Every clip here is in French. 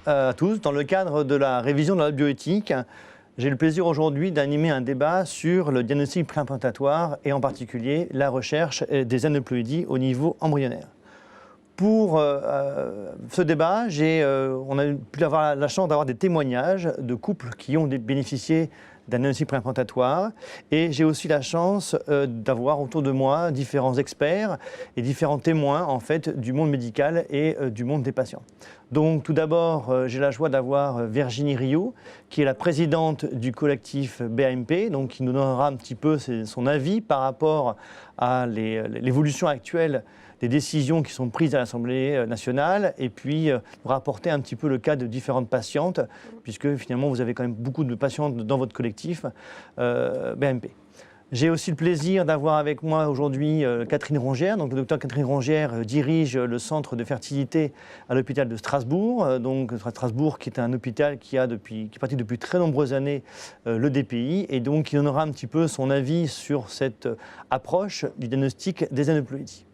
à tous. Dans le cadre de la révision de la bioéthique, j'ai le plaisir aujourd'hui d'animer un débat sur le diagnostic préimplantatoire et en particulier la recherche des aneuploïdies au niveau embryonnaire. Pour ce débat, on a pu avoir la chance d'avoir des témoignages de couples qui ont bénéficié d'un diagnostic préimplantatoire et j'ai aussi la chance d'avoir autour de moi différents experts et différents témoins en fait, du monde médical et du monde des patients. Donc tout d'abord, j'ai la joie d'avoir Virginie Rio, qui est la présidente du collectif BAMP, donc qui nous donnera un petit peu son avis par rapport à l'évolution actuelle des décisions qui sont prises à l'Assemblée nationale et puis rapporter un petit peu le cas de différentes patientes, puisque finalement vous avez quand même beaucoup de patientes dans votre collectif BAMP. J'ai aussi le plaisir d'avoir avec moi aujourd'hui Catherine Rongière. Donc, le docteur Catherine Rongière dirige le centre de fertilité à l'hôpital de Strasbourg. Donc, Strasbourg qui est un hôpital qui pratique depuis très nombreuses années le DPI et donc qui donnera un petit peu son avis sur cette approche du diagnostic des aneuploïdies.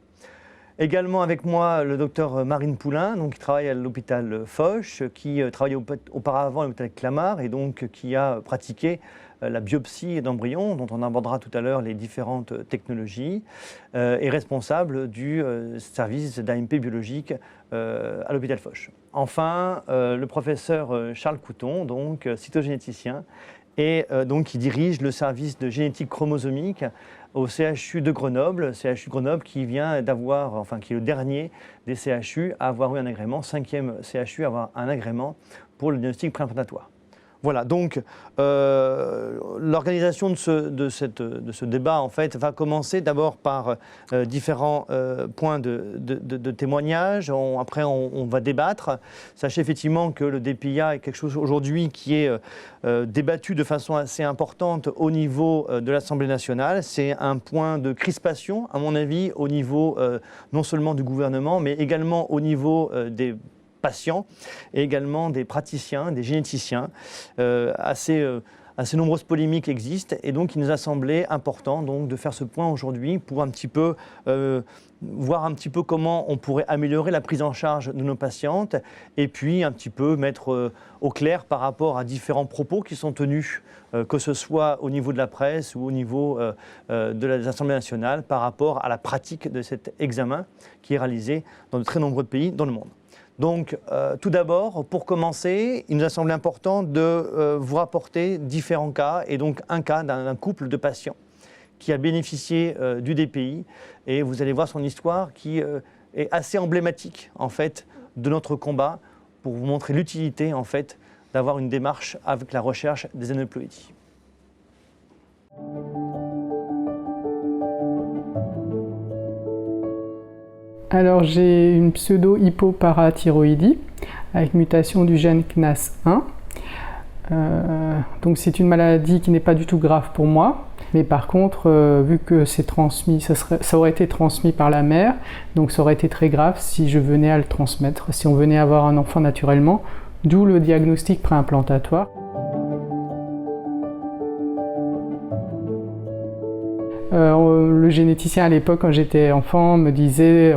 Également avec moi le docteur Marine Poulain, donc, qui travaille à l'hôpital Foch, qui travaillait auparavant à l'hôpital Clamart et donc qui a pratiqué la biopsie d'embryons, dont on abordera tout à l'heure les différentes technologies, est responsable du service d'AMP biologique à l'hôpital Foch. Enfin, le professeur Charles Couton, donc cytogénéticien, et donc qui dirige le service de génétique chromosomique au CHU de Grenoble, qui vient d'avoir, enfin qui est le dernier des CHU à avoir eu un agrément, 5e CHU à avoir un agrément pour le diagnostic préimplantatoire. Voilà, donc l'organisation de ce débat en fait va commencer d'abord par différents points de témoignage. Après, on va débattre. Sachez effectivement que le DPIA est quelque chose aujourd'hui qui est débattu de façon assez importante au niveau de l'Assemblée nationale. C'est un point de crispation, à mon avis, au niveau non seulement du gouvernement, mais également au niveau des patients et également des praticiens, des généticiens. Assez nombreuses polémiques existent et donc il nous a semblé important donc, de faire ce point aujourd'hui pour un petit peu voir un petit peu comment on pourrait améliorer la prise en charge de nos patientes et puis un petit peu mettre au clair par rapport à différents propos qui sont tenus, que ce soit au niveau de la presse ou au niveau de l'Assemblée nationale par rapport à la pratique de cet examen qui est réalisé dans de très nombreux pays dans le monde. Donc, tout d'abord, pour commencer, il nous a semblé important de vous rapporter différents cas, et donc un cas d'un couple de patients qui a bénéficié du DPI, et vous allez voir son histoire qui est assez emblématique, en fait, de notre combat pour vous montrer l'utilité, en fait, d'avoir une démarche avec la recherche des aneuploïdies. Alors j'ai une pseudo-hypoparathyroïdie avec mutation du gène CNAS1. Donc c'est une maladie qui n'est pas du tout grave pour moi, mais par contre vu que c'est transmis, ça aurait été transmis par la mère, donc ça aurait été très grave si je venais à le transmettre, si on venait avoir un enfant naturellement, d'où le diagnostic préimplantatoire. Le généticien à l'époque, quand j'étais enfant, me disait,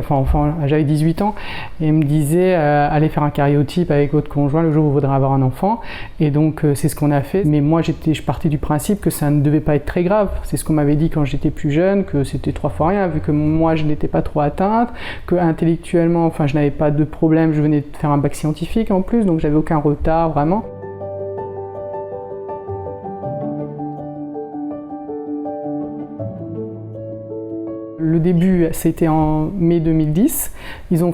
j'avais 18 ans, et me disait allez faire un karyotype avec votre conjoint le jour où vous voudrez avoir un enfant. Et donc c'est ce qu'on a fait. Mais moi je partais du principe que ça ne devait pas être très grave. C'est ce qu'on m'avait dit quand j'étais plus jeune, que c'était 3 fois rien, vu que moi je n'étais pas trop atteinte, que intellectuellement, je n'avais pas de problème, je venais de faire un bac scientifique en plus, donc j'avais aucun retard vraiment. Le début, c'était en mai 2010. Ils ont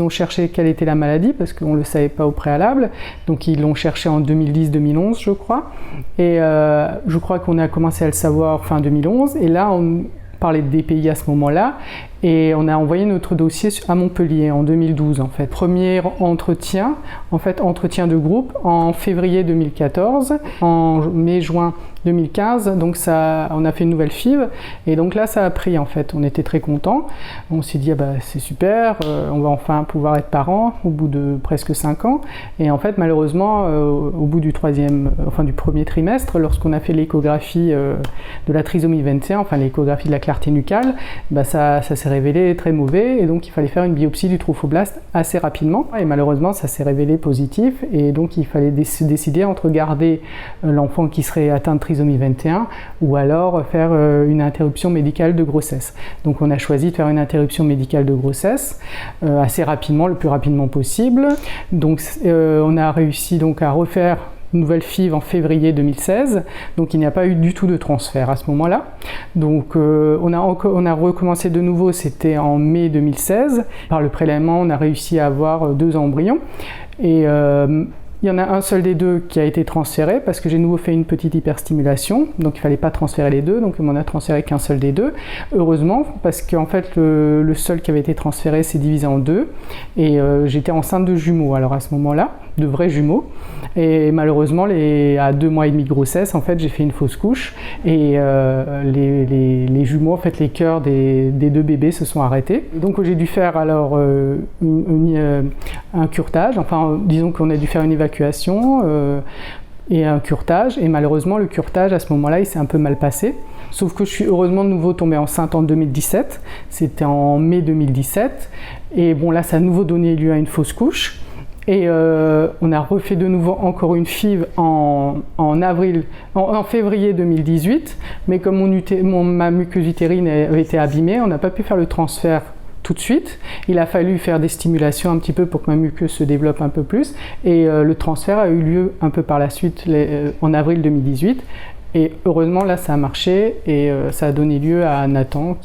cherché quelle était la maladie, parce qu'on ne le savait pas au préalable. Donc ils l'ont cherché en 2010-2011, je crois. Et je crois qu'on a commencé à le savoir fin 2011. Et là, on parlait de DPI à ce moment-là. Et on a envoyé notre dossier à Montpellier en 2012 en fait. Premier entretien de groupe en février 2014, en mai-juin 2015, donc on a fait une nouvelle FIV et donc là ça a pris en fait, on était très contents, on s'est dit c'est super, on va enfin pouvoir être parents au bout de presque 5 ans et en fait malheureusement au bout du premier trimestre, lorsqu'on a fait l'échographie de la trisomie 21, l'échographie de la clarté nucale, ça s'est s'est révélé très mauvais et donc il fallait faire une biopsie du trophoblaste assez rapidement. Et malheureusement, ça s'est révélé positif et donc il fallait se décider entre garder l'enfant qui serait atteint de trisomie 21 ou alors faire une interruption médicale de grossesse. Donc on a choisi de faire une interruption médicale de grossesse assez rapidement, le plus rapidement possible. Donc on a réussi donc à refaire une nouvelle FIV en février 2016, donc il n'y a pas eu du tout de transfert à ce moment-là. Donc on a recommencé de nouveau, c'était en mai 2016. Par le prélèvement, on a réussi à avoir 2 embryons et il y en a un seul des 2 qui a été transféré parce que j'ai de nouveau fait une petite hyperstimulation, donc il ne fallait pas transférer les 2, donc on n'a transféré qu'un seul des 2. Heureusement, parce qu'en fait le seul qui avait été transféré s'est divisé en 2 et j'étais enceinte de jumeaux alors à ce moment-là, de vrais jumeaux. Et malheureusement, à 2 mois et demi de grossesse, en fait, j'ai fait une fausse couche et les jumeaux, en fait, les cœurs des 2 bébés se sont arrêtés. Donc j'ai dû faire alors un curetage, enfin disons qu'on a dû faire une évacuation et un curetage. Et malheureusement, le curetage à ce moment-là, il s'est un peu mal passé. Sauf que je suis heureusement de nouveau tombée enceinte en 2017. C'était en mai 2017. Et bon, là, ça a de nouveau donné lieu à une fausse couche. Et on a refait de nouveau encore une FIV en février 2018, mais comme ma muqueuse utérine avait été abîmée, on n'a pas pu faire le transfert tout de suite. Il a fallu faire des stimulations un petit peu pour que ma muqueuse se développe un peu plus, et le transfert a eu lieu un peu par la suite en avril 2018. Et heureusement, là, ça a marché et ça a donné lieu à Nathan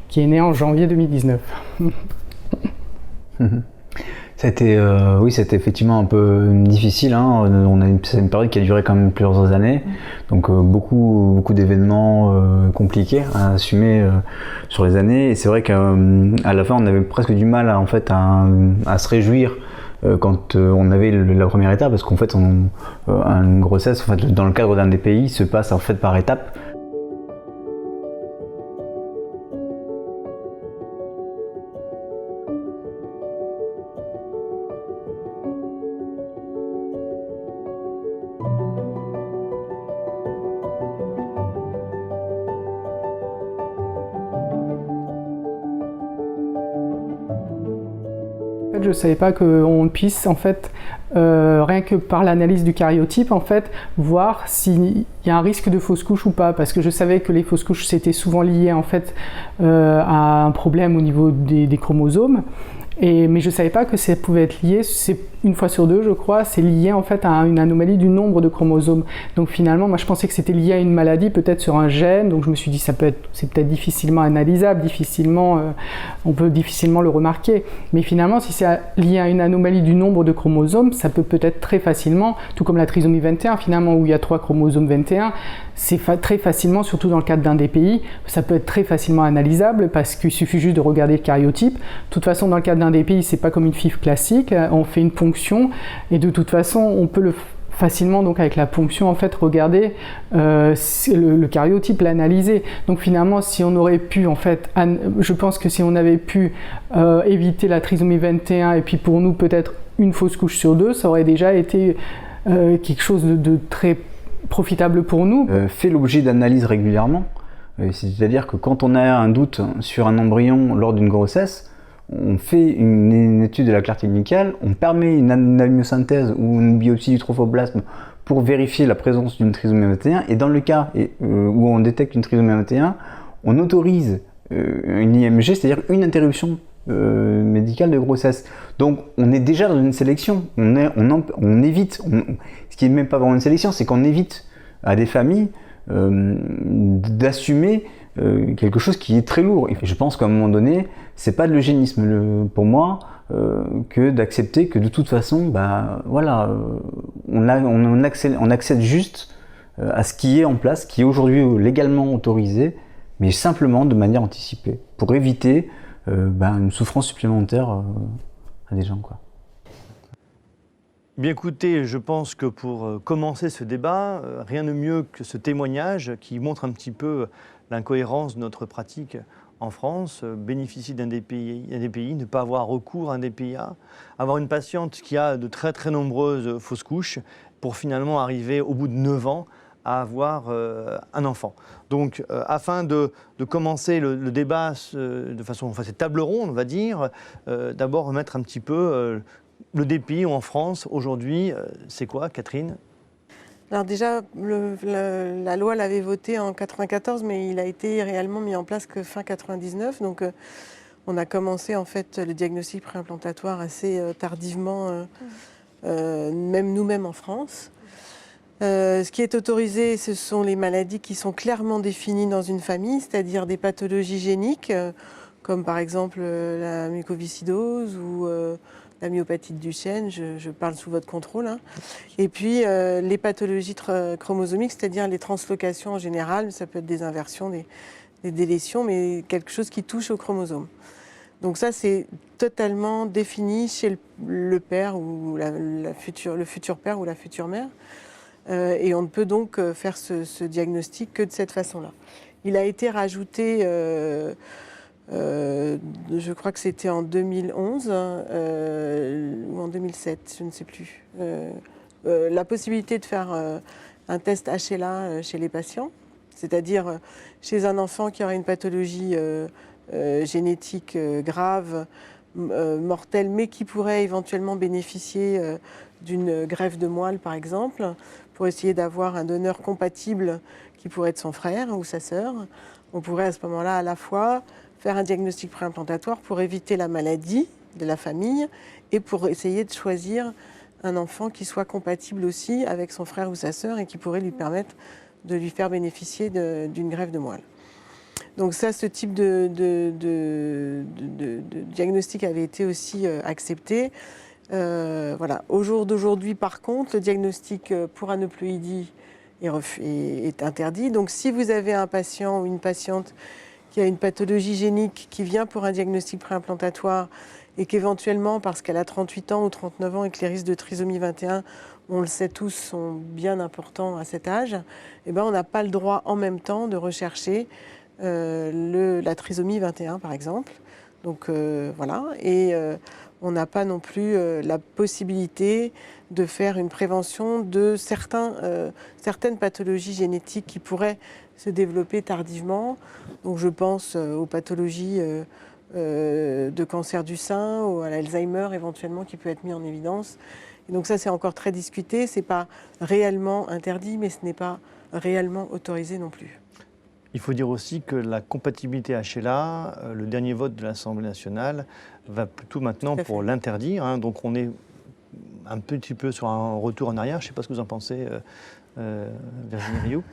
qui est né en janvier 2019. C'était effectivement un peu difficile. Hein. C'est une période qui a duré quand même plusieurs années, donc beaucoup d'événements compliqués à assumer sur les années. Et c'est vrai qu'à la fin, on avait presque du mal à se réjouir quand on avait la première étape, parce qu'en fait, une grossesse, en fait, dans le cadre d'un DPI, se passe en fait par étapes. Je ne savais pas qu'on puisse, en fait, rien que par l'analyse du karyotype, en fait, voir s'il y a un risque de fausse couche ou pas. Parce que je savais que les fausses couches, c'était souvent lié, en fait, à un problème au niveau des chromosomes. Mais je ne savais pas que ça pouvait être lié, c'est une fois sur 2 je crois, c'est lié en fait à une anomalie du nombre de chromosomes. Donc finalement, moi je pensais que c'était lié à une maladie, peut-être sur un gène, donc je me suis dit c'est peut-être difficilement analysable, on peut difficilement le remarquer. Mais finalement, si c'est lié à une anomalie du nombre de chromosomes, ça peut peut-être très facilement, tout comme la trisomie 21 finalement, où il y a 3 chromosomes 21, c'est très facilement, surtout dans le cadre d'un DPI, ça peut être très facilement analysable parce qu'il suffit juste de regarder le karyotype. De toute façon, dans le cadre d'un DPI, c'est pas comme une FIV classique, on fait une ponction et de toute façon, on peut facilement, donc avec la ponction, en fait, regarder le karyotype, l'analyser. Donc finalement, si on aurait pu, en fait, je pense que si on avait pu éviter la trisomie 21 et puis pour nous peut-être une fausse couche sur 2, ça aurait déjà été quelque chose de très profitable pour nous. Fait l'objet d'analyses régulièrement, c'est-à-dire que quand on a un doute sur un embryon lors d'une grossesse, on fait une étude de la clarté clinicale, on permet une amniosynthèse ou une biopsie du trophoblasme pour vérifier la présence d'une trisomie 21, et dans le cas où on détecte une trisomie 21, on autorise une IMG, c'est-à-dire une interruption médicale de grossesse. Donc on est déjà dans une sélection, on évite, ce qui n'est même pas vraiment une sélection, c'est qu'on évite à des familles d'assumer quelque chose qui est très lourd. Et je pense qu'à un moment donné, c'est pas de l'eugénisme pour moi que d'accepter que de toute façon, on accède juste à ce qui est en place, qui est aujourd'hui légalement autorisé, mais simplement de manière anticipée, pour éviter une souffrance supplémentaire à des gens, quoi. Bien écoutez, je pense que pour commencer ce débat, rien de mieux que ce témoignage qui montre un petit peu l'incohérence de notre pratique en France, bénéficier d'un DPI, ne pas avoir recours à un DPIA, avoir une patiente qui a de très très nombreuses fausses couches pour finalement arriver au bout de 9 ans à avoir un enfant. Donc, afin de commencer le débat de façon, enfin, cette table ronde, on va dire, d'abord remettre un petit peu le DPI en France aujourd'hui, c'est quoi, Catherine? Alors déjà, la loi l'avait voté en 1994, mais il a été réellement mis en place que fin 99. Donc, on a commencé en fait le diagnostic préimplantatoire assez tardivement, même nous-mêmes en France. Ce qui est autorisé, ce sont les maladies qui sont clairement définies dans une famille, c'est-à-dire des pathologies géniques, comme par exemple la mucoviscidose ou la myopathie de Duchenne, je parle sous votre contrôle. Hein. Et puis les pathologies chromosomiques, c'est-à-dire les translocations en général, ça peut être des inversions, des délétions, mais quelque chose qui touche au chromosome. Donc ça, c'est totalement défini chez le père ou le futur père ou la future mère. Et on ne peut donc faire ce diagnostic que de cette façon-là. Il a été rajouté... je crois que c'était en 2011 ou en 2007, je ne sais plus. La possibilité de faire un test HLA chez les patients, c'est-à-dire chez un enfant qui aurait une pathologie génétique grave, mortelle, mais qui pourrait éventuellement bénéficier d'une greffe de moelle, par exemple, pour essayer d'avoir un donneur compatible qui pourrait être son frère ou sa sœur. On pourrait à ce moment-là à la fois faire un diagnostic préimplantatoire pour éviter la maladie de la famille et pour essayer de choisir un enfant qui soit compatible aussi avec son frère ou sa sœur et qui pourrait lui permettre de lui faire bénéficier d'une greffe de moelle. Donc ça, ce type de diagnostic avait été aussi accepté. Voilà. Au jour d'aujourd'hui, par contre, le diagnostic pour aneuploïdie est interdit. Donc si vous avez un patient ou une patiente qui a une pathologie génique qui vient pour un diagnostic préimplantatoire et qu'éventuellement, parce qu'elle a 38 ans ou 39 ans et que les risques de trisomie 21, on le sait tous, sont bien importants à cet âge, eh ben, on n'a pas le droit en même temps de rechercher la trisomie 21, par exemple. Donc voilà, et on n'a pas non plus la possibilité de faire une prévention de certaines pathologies génétiques qui pourraient se développer tardivement. Donc je pense aux pathologies de cancer du sein ou à l'Alzheimer éventuellement qui peut être mis en évidence. Et donc ça c'est encore très discuté, c'est pas réellement interdit mais ce n'est pas réellement autorisé non plus. Il faut dire aussi que la compatibilité HLA, le dernier vote de l'Assemblée nationale, va plutôt maintenant pour l'interdire. Hein. Donc on est un petit peu sur un retour en arrière. Je ne sais pas ce que vous en pensez, Virginie Rioux.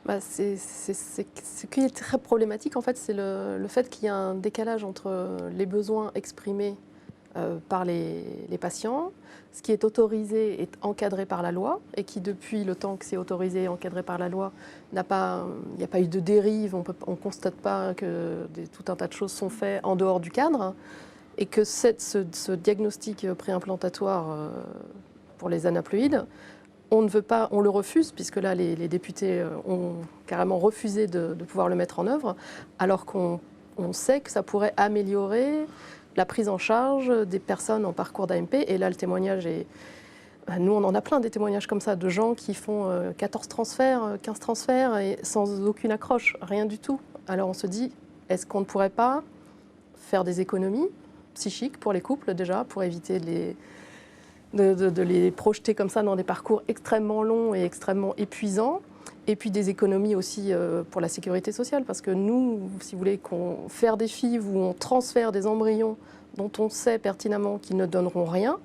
Ce qui est très problématique, en fait, c'est le fait qu'il y a un décalage entre les besoins exprimés par les patients, ce qui est autorisé est encadré par la loi et qui, depuis le temps que c'est autorisé et encadré par la loi, il n'y a pas eu de dérive, on ne constate pas que tout un tas de choses sont faites en dehors du cadre et que ce diagnostic préimplantatoire pour les aneuploïdes, on le refuse, puisque là, les députés ont carrément refusé de pouvoir le mettre en œuvre, alors qu'on sait que ça pourrait améliorer la prise en charge des personnes en parcours d'AMP. Et là, le témoignage est... Nous, on en a plein des témoignages comme ça, de gens qui font 14 transferts, 15 transferts, et sans aucune accroche, rien du tout. Alors on se dit, est-ce qu'on ne pourrait pas faire des économies psychiques pour les couples, déjà, pour éviter de les projeter comme ça dans des parcours extrêmement longs et extrêmement épuisants, et puis des économies aussi pour la sécurité sociale, parce que nous, si vous voulez, faire des FIV où on transfère des embryons dont on sait pertinemment qu'ils ne donneront rien,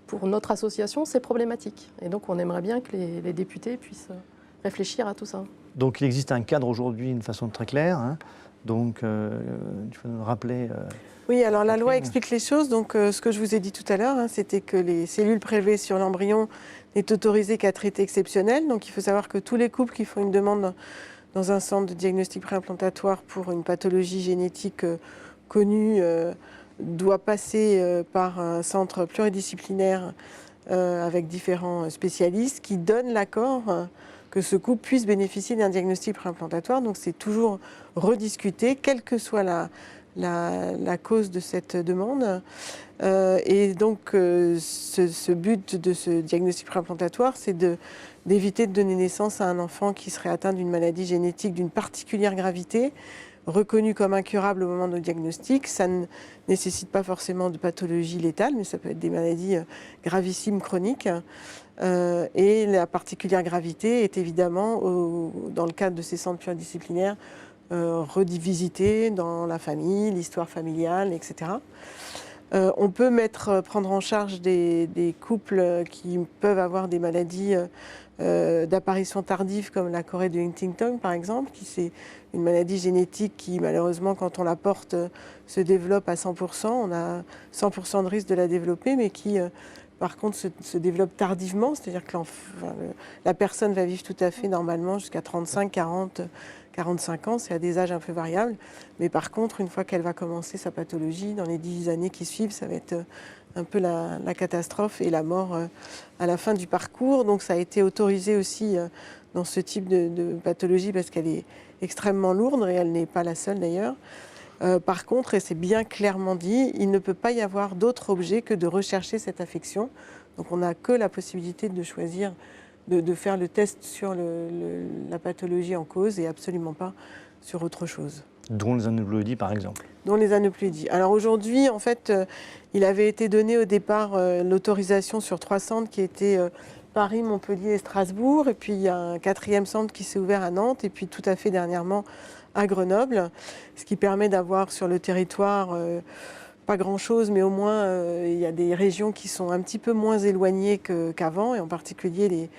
pour notre association, c'est problématique. Et donc on aimerait bien que les députés puissent réfléchir à tout ça. Donc il existe un cadre aujourd'hui d'une façon très claire, hein. Donc il faut nous rappeler... Oui, alors la loi explique les choses. Donc ce que je vous ai dit tout à l'heure, hein, c'était que les cellules prélevées sur l'embryon n'est autorisé qu'à traité exceptionnel. Donc il faut savoir que tous les couples qui font une demande dans un centre de diagnostic préimplantatoire pour une pathologie génétique connue doit passer par un centre pluridisciplinaire avec différents spécialistes qui donnent l'accord que ce couple puisse bénéficier d'un diagnostic préimplantatoire. Donc c'est toujours rediscuté, quelle que soit la cause de cette demande. Et donc, ce but de ce diagnostic préimplantatoire, c'est d'éviter de donner naissance à un enfant qui serait atteint d'une maladie génétique d'une particulière gravité, reconnue comme incurable au moment de diagnostic. Ça ne nécessite pas forcément de pathologie létale, mais ça peut être des maladies gravissimes chroniques. Et la particulière gravité est évidemment, dans le cadre de ces centres pluridisciplinaires, revisitée dans la famille, l'histoire familiale, etc. On peut prendre en charge des couples qui peuvent avoir des maladies d'apparition tardive comme la chorée de Huntington par exemple, qui c'est une maladie génétique qui malheureusement quand on la porte se développe à 100%, on a 100% de risque de la développer, mais qui par contre se développe tardivement, c'est-à-dire que la personne va vivre tout à fait normalement jusqu'à 35, 40, 45 ans, c'est à des âges un peu variables, mais par contre une fois qu'elle va commencer sa pathologie, dans les 10 années qui suivent, ça va être un peu la catastrophe et la mort à la fin du parcours. Donc ça a été autorisé aussi dans ce type de pathologie parce qu'elle est extrêmement lourde et elle n'est pas la seule d'ailleurs. Par contre, et c'est bien clairement dit, il ne peut pas y avoir d'autre objet que de rechercher cette affection. Donc on n'a que la possibilité de choisir de faire le test sur la pathologie en cause et absolument pas sur autre chose. Dont les aneuploïdies, par exemple. Dont les aneuploïdies. Alors aujourd'hui, en fait, il avait été donné au départ l'autorisation sur 3 centres qui étaient Paris, Montpellier et Strasbourg. Et puis il y a un 4e centre qui s'est ouvert à Nantes et puis tout à fait dernièrement à Grenoble. Ce qui permet d'avoir sur le territoire pas grand-chose, mais au moins il y a des régions qui sont un petit peu moins éloignées qu'avant, et en particulier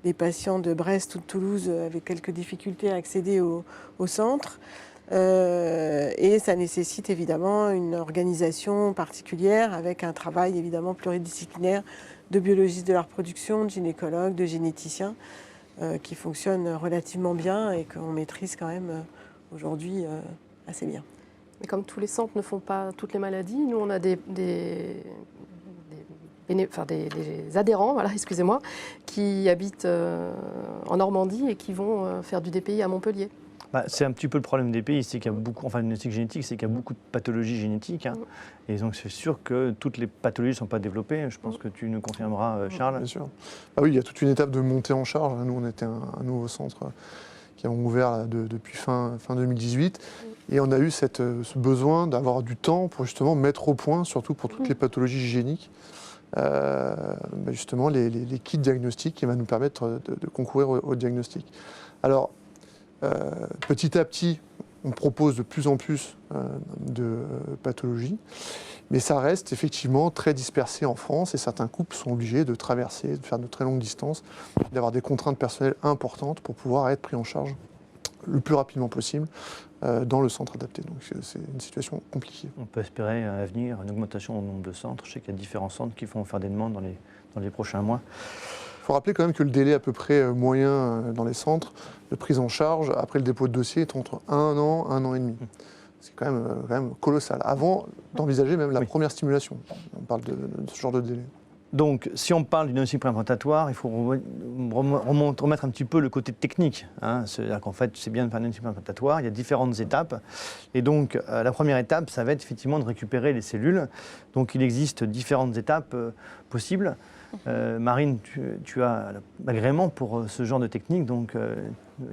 les patients de Brest ou de Toulouse avaient quelques difficultés à accéder au centre. Et ça nécessite évidemment une organisation particulière avec un travail évidemment pluridisciplinaire de biologistes de la reproduction, de gynécologues, de généticiens qui fonctionne relativement bien et qu'on maîtrise quand même aujourd'hui assez bien. Mais comme tous les centres ne font pas toutes les maladies, nous on a des adhérents, voilà, excusez-moi, qui habitent en Normandie et qui vont faire du DPI à Montpellier. C'est un petit peu le problème des pays, c'est qu'il y a beaucoup, enfin, le diagnostic génétique, c'est qu'il y a beaucoup de pathologies génétiques. Hein, et donc, c'est sûr que toutes les pathologies ne sont pas développées. Je pense que tu nous confirmeras, Charles. Bien sûr. Ah oui, il y a toute une étape de montée en charge. Nous, on était un nouveau centre qui a ouvert là, depuis fin 2018. Et on a eu ce besoin d'avoir du temps pour justement mettre au point, surtout pour toutes les pathologies géniques, justement les kits diagnostiques qui vont nous permettre de concourir au diagnostic. Alors, petit à petit, on propose de plus en plus de pathologies, mais ça reste effectivement très dispersé en France et certains couples sont obligés de traverser, de faire de très longues distances, d'avoir des contraintes personnelles importantes pour pouvoir être pris en charge le plus rapidement possible dans le centre adapté. Donc c'est une situation compliquée. On peut espérer à l'avenir une augmentation au nombre de centres. Je sais qu'il y a différents centres qui vont faire des demandes dans les prochains mois. Il faut rappeler quand même que le délai à peu près moyen dans les centres de prise en charge après le dépôt de dossier est entre 1 an et demi. C'est quand même colossal. Avant d'envisager même la première stimulation, on parle de ce genre de délai. Donc, si on parle du diagnostic préimplantatoire, il faut remettre un petit peu le côté technique. Hein. C'est-à-dire qu'en fait, c'est bien de faire un diagnostic préimplantatoire, il y a différentes étapes. Et donc, la première étape, ça va être effectivement de récupérer les cellules. Donc, il existe différentes étapes possibles. Marine, tu as l'agrément pour ce genre de technique. Donc,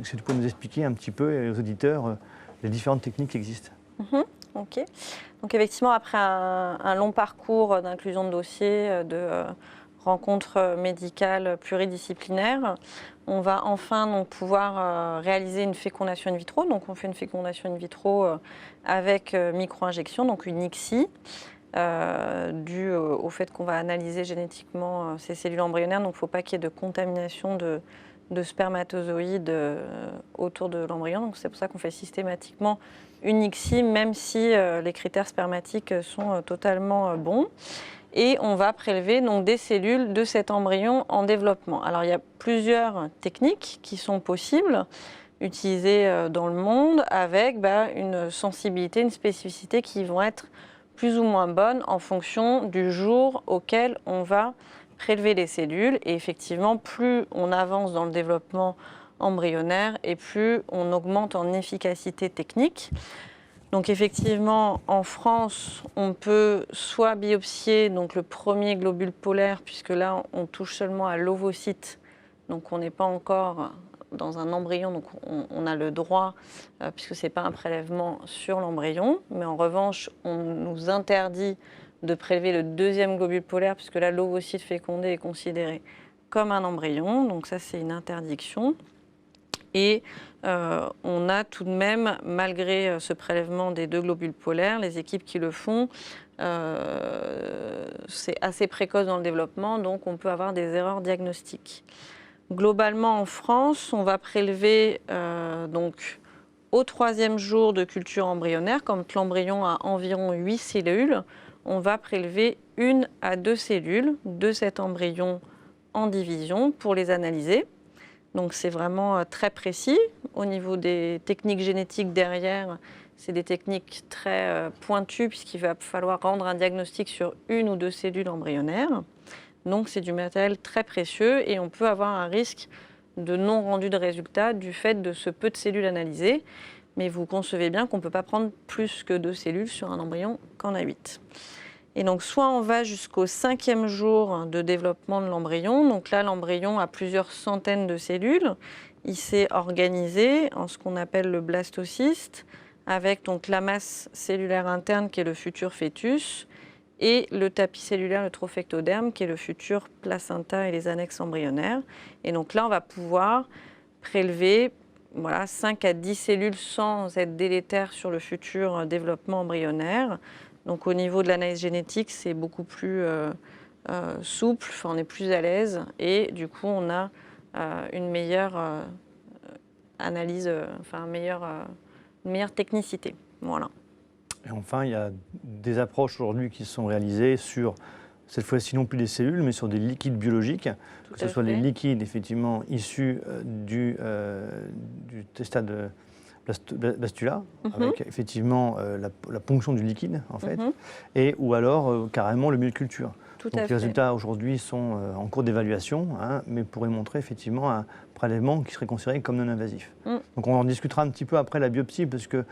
est-ce que tu peux nous expliquer un petit peu aux auditeurs les différentes techniques qui existent ? Ok. Donc effectivement, après un long parcours d'inclusion de dossiers, de rencontres médicales pluridisciplinaires, on va enfin donc, pouvoir réaliser une fécondation in vitro. Donc on fait une fécondation in vitro avec micro-injection, donc une ICSI, due au fait qu'on va analyser génétiquement ces cellules embryonnaires. Donc il ne faut pas qu'il y ait de contamination de spermatozoïdes autour de l'embryon. Donc c'est pour ça qu'on fait systématiquement une ICSI, même si les critères spermatiques sont totalement bons. Et on va prélever donc, des cellules de cet embryon en développement. Alors il y a plusieurs techniques qui sont possibles, utilisées dans le monde, avec une sensibilité, une spécificité qui vont être plus ou moins bonnes en fonction du jour auquel on va prélever les cellules. Et effectivement, plus on avance dans le développement embryonnaire et plus on augmente en efficacité technique. Donc effectivement, en France, on peut soit biopsier donc le premier globule polaire, puisque là, on touche seulement à l'ovocyte, donc on n'est pas encore dans un embryon, donc on a le droit, puisque ce n'est pas un prélèvement sur l'embryon, mais en revanche, on nous interdit de prélever le deuxième globule polaire, puisque là, l'ovocyte fécondé est considéré comme un embryon, donc ça, c'est une interdiction. Et on a tout de même, malgré ce prélèvement des 2 globules polaires, les équipes qui le font, c'est assez précoce dans le développement, donc on peut avoir des erreurs diagnostiques. Globalement, en France, on va prélever donc, au 3e jour de culture embryonnaire, quand l'embryon a environ 8 cellules, on va prélever 1 à 2 cellules de cet embryon en division pour les analyser. Donc c'est vraiment très précis. Au niveau des techniques génétiques derrière, c'est des techniques très pointues puisqu'il va falloir rendre un diagnostic sur 1 ou 2 cellules embryonnaires. Donc c'est du matériel très précieux et on peut avoir un risque de non rendu de résultat du fait de ce peu de cellules analysées. Mais vous concevez bien qu'on ne peut pas prendre plus que 2 cellules sur un embryon qu'en a 8. Et donc, soit on va jusqu'au 5e jour de développement de l'embryon. Donc là, l'embryon a plusieurs centaines de cellules. Il s'est organisé en ce qu'on appelle le blastocyste, avec donc la masse cellulaire interne qui est le futur fœtus et le tapis cellulaire, le trophectoderme, qui est le futur placenta et les annexes embryonnaires. Et donc là, on va pouvoir prélever 5 à 10 cellules sans être délétère sur le futur développement embryonnaire. Donc au niveau de l'analyse génétique, c'est beaucoup plus souple, on est plus à l'aise et du coup on a une meilleure analyse, une meilleure technicité. Voilà. Et enfin, il y a des approches aujourd'hui qui sont réalisées sur, cette fois-ci non plus des cellules, mais sur des liquides biologiques, que ce soit les liquides effectivement issus du stade blastula, avec effectivement la ponction du liquide en fait, et ou alors carrément le milieu de culture. Donc les résultats aujourd'hui sont en cours d'évaluation, mais pourraient montrer effectivement un prélèvement qui serait considéré comme non invasif. Donc on en discutera un petit peu après la biopsie, parce que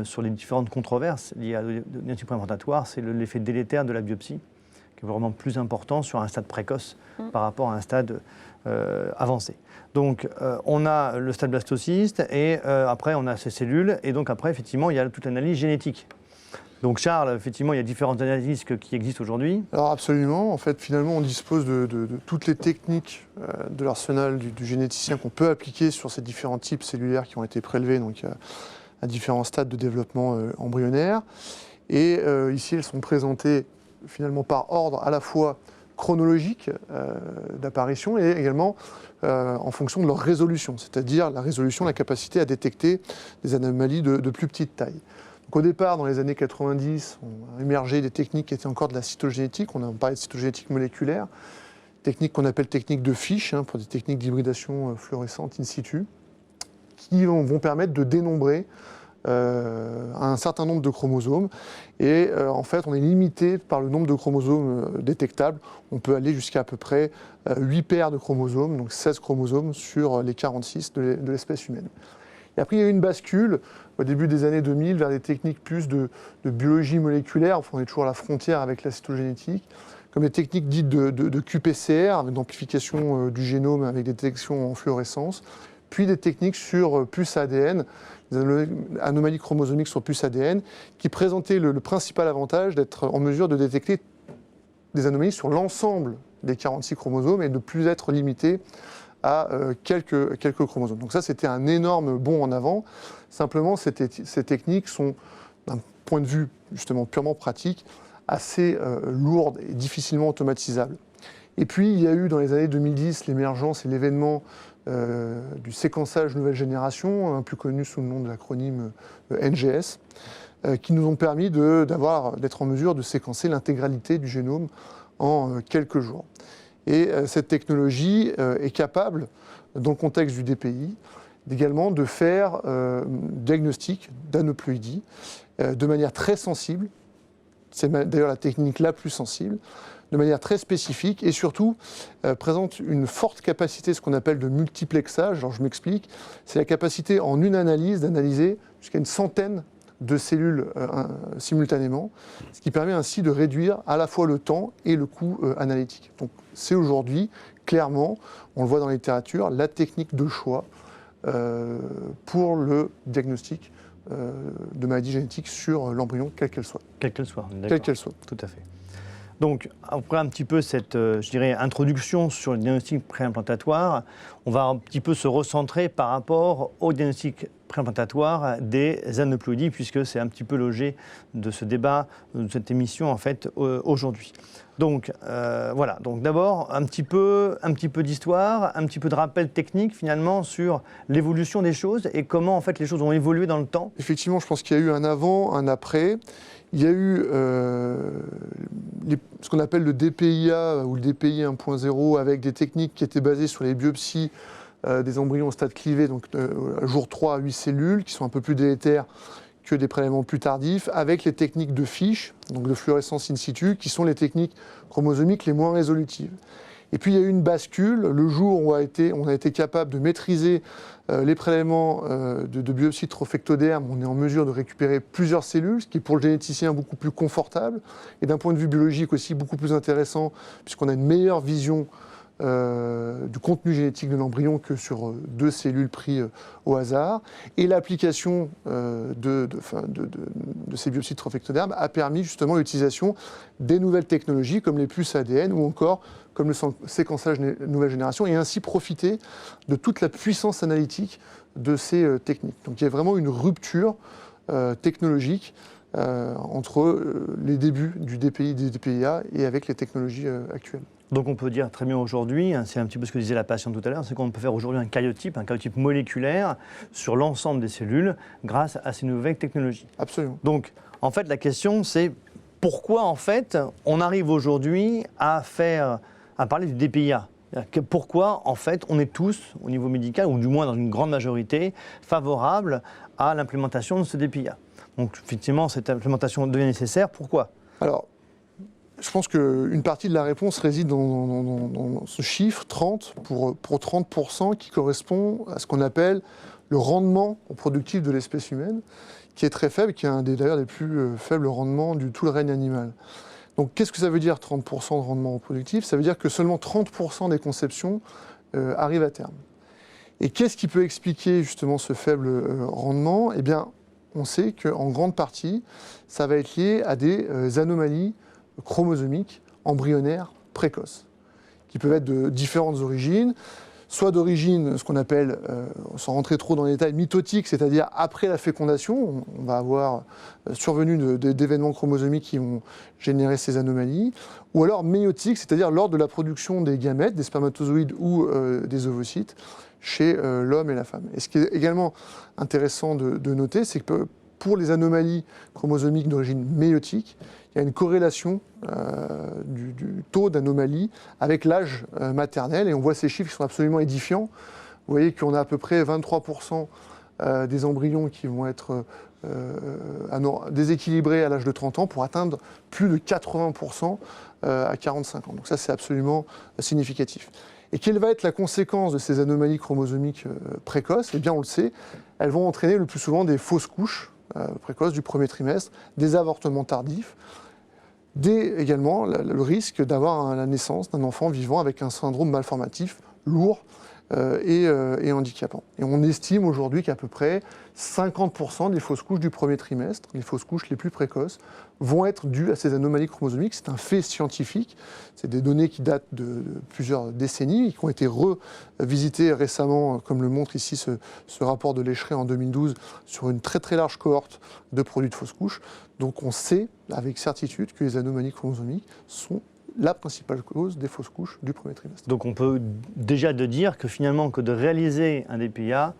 sur les différentes controverses liées à le diagnostic préimplantatoire, c'est l'effet délétère de la biopsie qui est vraiment plus important sur un stade précoce par rapport à un stade avancé. Donc on a le stade blastocyste et après on a ces cellules et donc après effectivement il y a toute l'analyse génétique. Donc Charles, effectivement il y a différentes analyses qui existent aujourd'hui. Alors absolument, en fait finalement on dispose de toutes les techniques de l'arsenal du généticien qu'on peut appliquer sur ces différents types cellulaires qui ont été prélevés donc, à différents stades de développement embryonnaire. Et ici elles sont présentées finalement par ordre à la fois chronologique d'apparition et également en fonction de leur résolution, c'est-à-dire la résolution, la capacité à détecter des anomalies de plus petite taille. Donc au départ, dans les années 90, on a émergé des techniques qui étaient encore de la cytogénétique, on a parlé de cytogénétique moléculaire, technique qu'on appelle technique de Fish, pour des techniques d'hybridation fluorescente in situ, qui vont permettre de dénombrer un certain nombre de chromosomes et en fait on est limité par le nombre de chromosomes détectables. On peut aller jusqu'à peu près 8 paires de chromosomes, donc 16 chromosomes sur les 46 de l'espèce humaine. Et après il y a eu une bascule au début des années 2000 vers des techniques plus de biologie moléculaire, enfin on est toujours à la frontière avec la cytogénétique, comme des techniques dites de QPCR, avec d'amplification du génome avec des détections en fluorescence, puis des techniques sur puce ADN, des anomalies chromosomiques sur puce ADN, qui présentaient le principal avantage d'être en mesure de détecter des anomalies sur l'ensemble des 46 chromosomes et de ne plus être limité à quelques chromosomes. Donc ça, c'était un énorme bond en avant. Simplement, ces techniques sont, d'un point de vue justement purement pratique, assez lourdes et difficilement automatisables. Et puis, il y a eu dans les années 2010 l'émergence et l'événement du séquençage nouvelle génération, plus connu sous le nom de l'acronyme NGS, qui nous ont permis d'être en mesure de séquencer l'intégralité du génome en quelques jours. Et cette technologie est capable, dans le contexte du DPI, également de faire diagnostic d'aneuploïdie de manière très sensible. C'est d'ailleurs la technique la plus sensible, de manière très spécifique et surtout présente une forte capacité, ce qu'on appelle de multiplexage. Alors je m'explique, c'est la capacité en une analyse d'analyser jusqu'à une centaine de cellules simultanément, ce qui permet ainsi de réduire à la fois le temps et le coût analytique. Donc c'est aujourd'hui, clairement, on le voit dans la littérature, la technique de choix pour le diagnostic de maladies génétiques sur l'embryon, quelle qu'elle soit. Quelle qu'elle soit, d'accord. Quelle qu'elle soit. Tout à fait. Donc, après un petit peu cette, je dirais, introduction sur le diagnostic préimplantatoire, on va un petit peu se recentrer par rapport au diagnostic préimplantatoire des aneuploïdies, puisque c'est un petit peu l'objet de ce débat, de cette émission, en fait, aujourd'hui. Donc, voilà. Donc, d'abord, un petit peu d'histoire, un petit peu de rappel technique, finalement, sur l'évolution des choses et comment, en fait, les choses ont évolué dans le temps. Effectivement, je pense qu'il y a eu un avant, un après. Il y a eu ce qu'on appelle le DPIA ou le DPI 1.0 avec des techniques qui étaient basées sur les biopsies des embryons au stade clivé, donc jour 3 à 8 cellules, qui sont un peu plus délétères que des prélèvements plus tardifs, avec les techniques de FISH, donc de fluorescence in situ, qui sont les techniques chromosomiques les moins résolutives. Et puis il y a eu une bascule, le jour où on a été capable de maîtriser les prélèvements de biopsie de trophectoderme, on est en mesure de récupérer plusieurs cellules, ce qui est pour le généticien beaucoup plus confortable, et d'un point de vue biologique aussi beaucoup plus intéressant, puisqu'on a une meilleure vision du contenu génétique de l'embryon que sur 2 cellules prises au hasard. Et l'application de ces biopsies de trophectoderme a permis justement l'utilisation des nouvelles technologies comme les puces ADN ou encore comme le séquençage nouvelle génération, et ainsi profiter de toute la puissance analytique de ces techniques. Donc il y a vraiment une rupture technologique entre les débuts du DPI, des DPIA et avec les technologies actuelles. Donc on peut dire très bien aujourd'hui, c'est un petit peu ce que disait la patiente tout à l'heure, c'est qu'on peut faire aujourd'hui un karyotype moléculaire sur l'ensemble des cellules grâce à ces nouvelles technologies. Absolument. Donc en fait la question c'est pourquoi en fait on arrive aujourd'hui à parler du DPIA ? Pourquoi en fait on est tous au niveau médical, ou du moins dans une grande majorité, favorables à l'implémentation de ce DPIA ? Donc effectivement cette implémentation devient nécessaire, pourquoi ? Alors, je pense qu'une partie de la réponse réside dans ce chiffre 30 pour 30% qui correspond à ce qu'on appelle le rendement productif de l'espèce humaine, qui est très faible, qui est d'ailleurs des plus faibles rendements du tout le règne animal. Donc qu'est-ce que ça veut dire 30% de rendement productif ? Ça veut dire que seulement 30% des conceptions arrivent à terme. Et qu'est-ce qui peut expliquer justement ce faible rendement ? Eh bien, on sait qu'en grande partie, ça va être lié à des anomalies chromosomiques embryonnaires précoces, qui peuvent être de différentes origines, soit d'origine, ce qu'on appelle, sans rentrer trop dans les détails, mitotique, c'est-à-dire après la fécondation, on va avoir survenu d'événements chromosomiques qui vont générer ces anomalies, ou alors méiotique, c'est-à-dire lors de la production des gamètes, des spermatozoïdes ou des ovocytes, chez l'homme et la femme. Et ce qui est également intéressant de noter, c'est que pour les anomalies chromosomiques d'origine méiotique, il y a une corrélation du taux d'anomalie avec l'âge maternel, et on voit ces chiffres qui sont absolument édifiants. Vous voyez qu'on a à peu près 23% des embryons qui vont être déséquilibrés à l'âge de 30 ans pour atteindre plus de 80% à 45 ans. Donc ça, c'est absolument significatif. Et quelle va être la conséquence de ces anomalies chromosomiques précoces ? Eh bien, on le sait, elles vont entraîner le plus souvent des fausses couches précoces du premier trimestre, des avortements tardifs, également le risque d'avoir la naissance d'un enfant vivant avec un syndrome malformatif lourd et handicapant. Et on estime aujourd'hui qu'à peu près 50% des fausses couches du premier trimestre, les fausses couches les plus précoces, vont être dues à ces anomalies chromosomiques. C'est un fait scientifique, c'est des données qui datent de plusieurs décennies et qui ont été revisitées récemment, comme le montre ici ce rapport de Lécheret en 2012, sur une très très large cohorte de produits de fausses couches. Donc on sait avec certitude que les anomalies chromosomiques sont la principale cause des fausses couches du premier trimestre. Donc on peut déjà dire que finalement que de réaliser un DPIA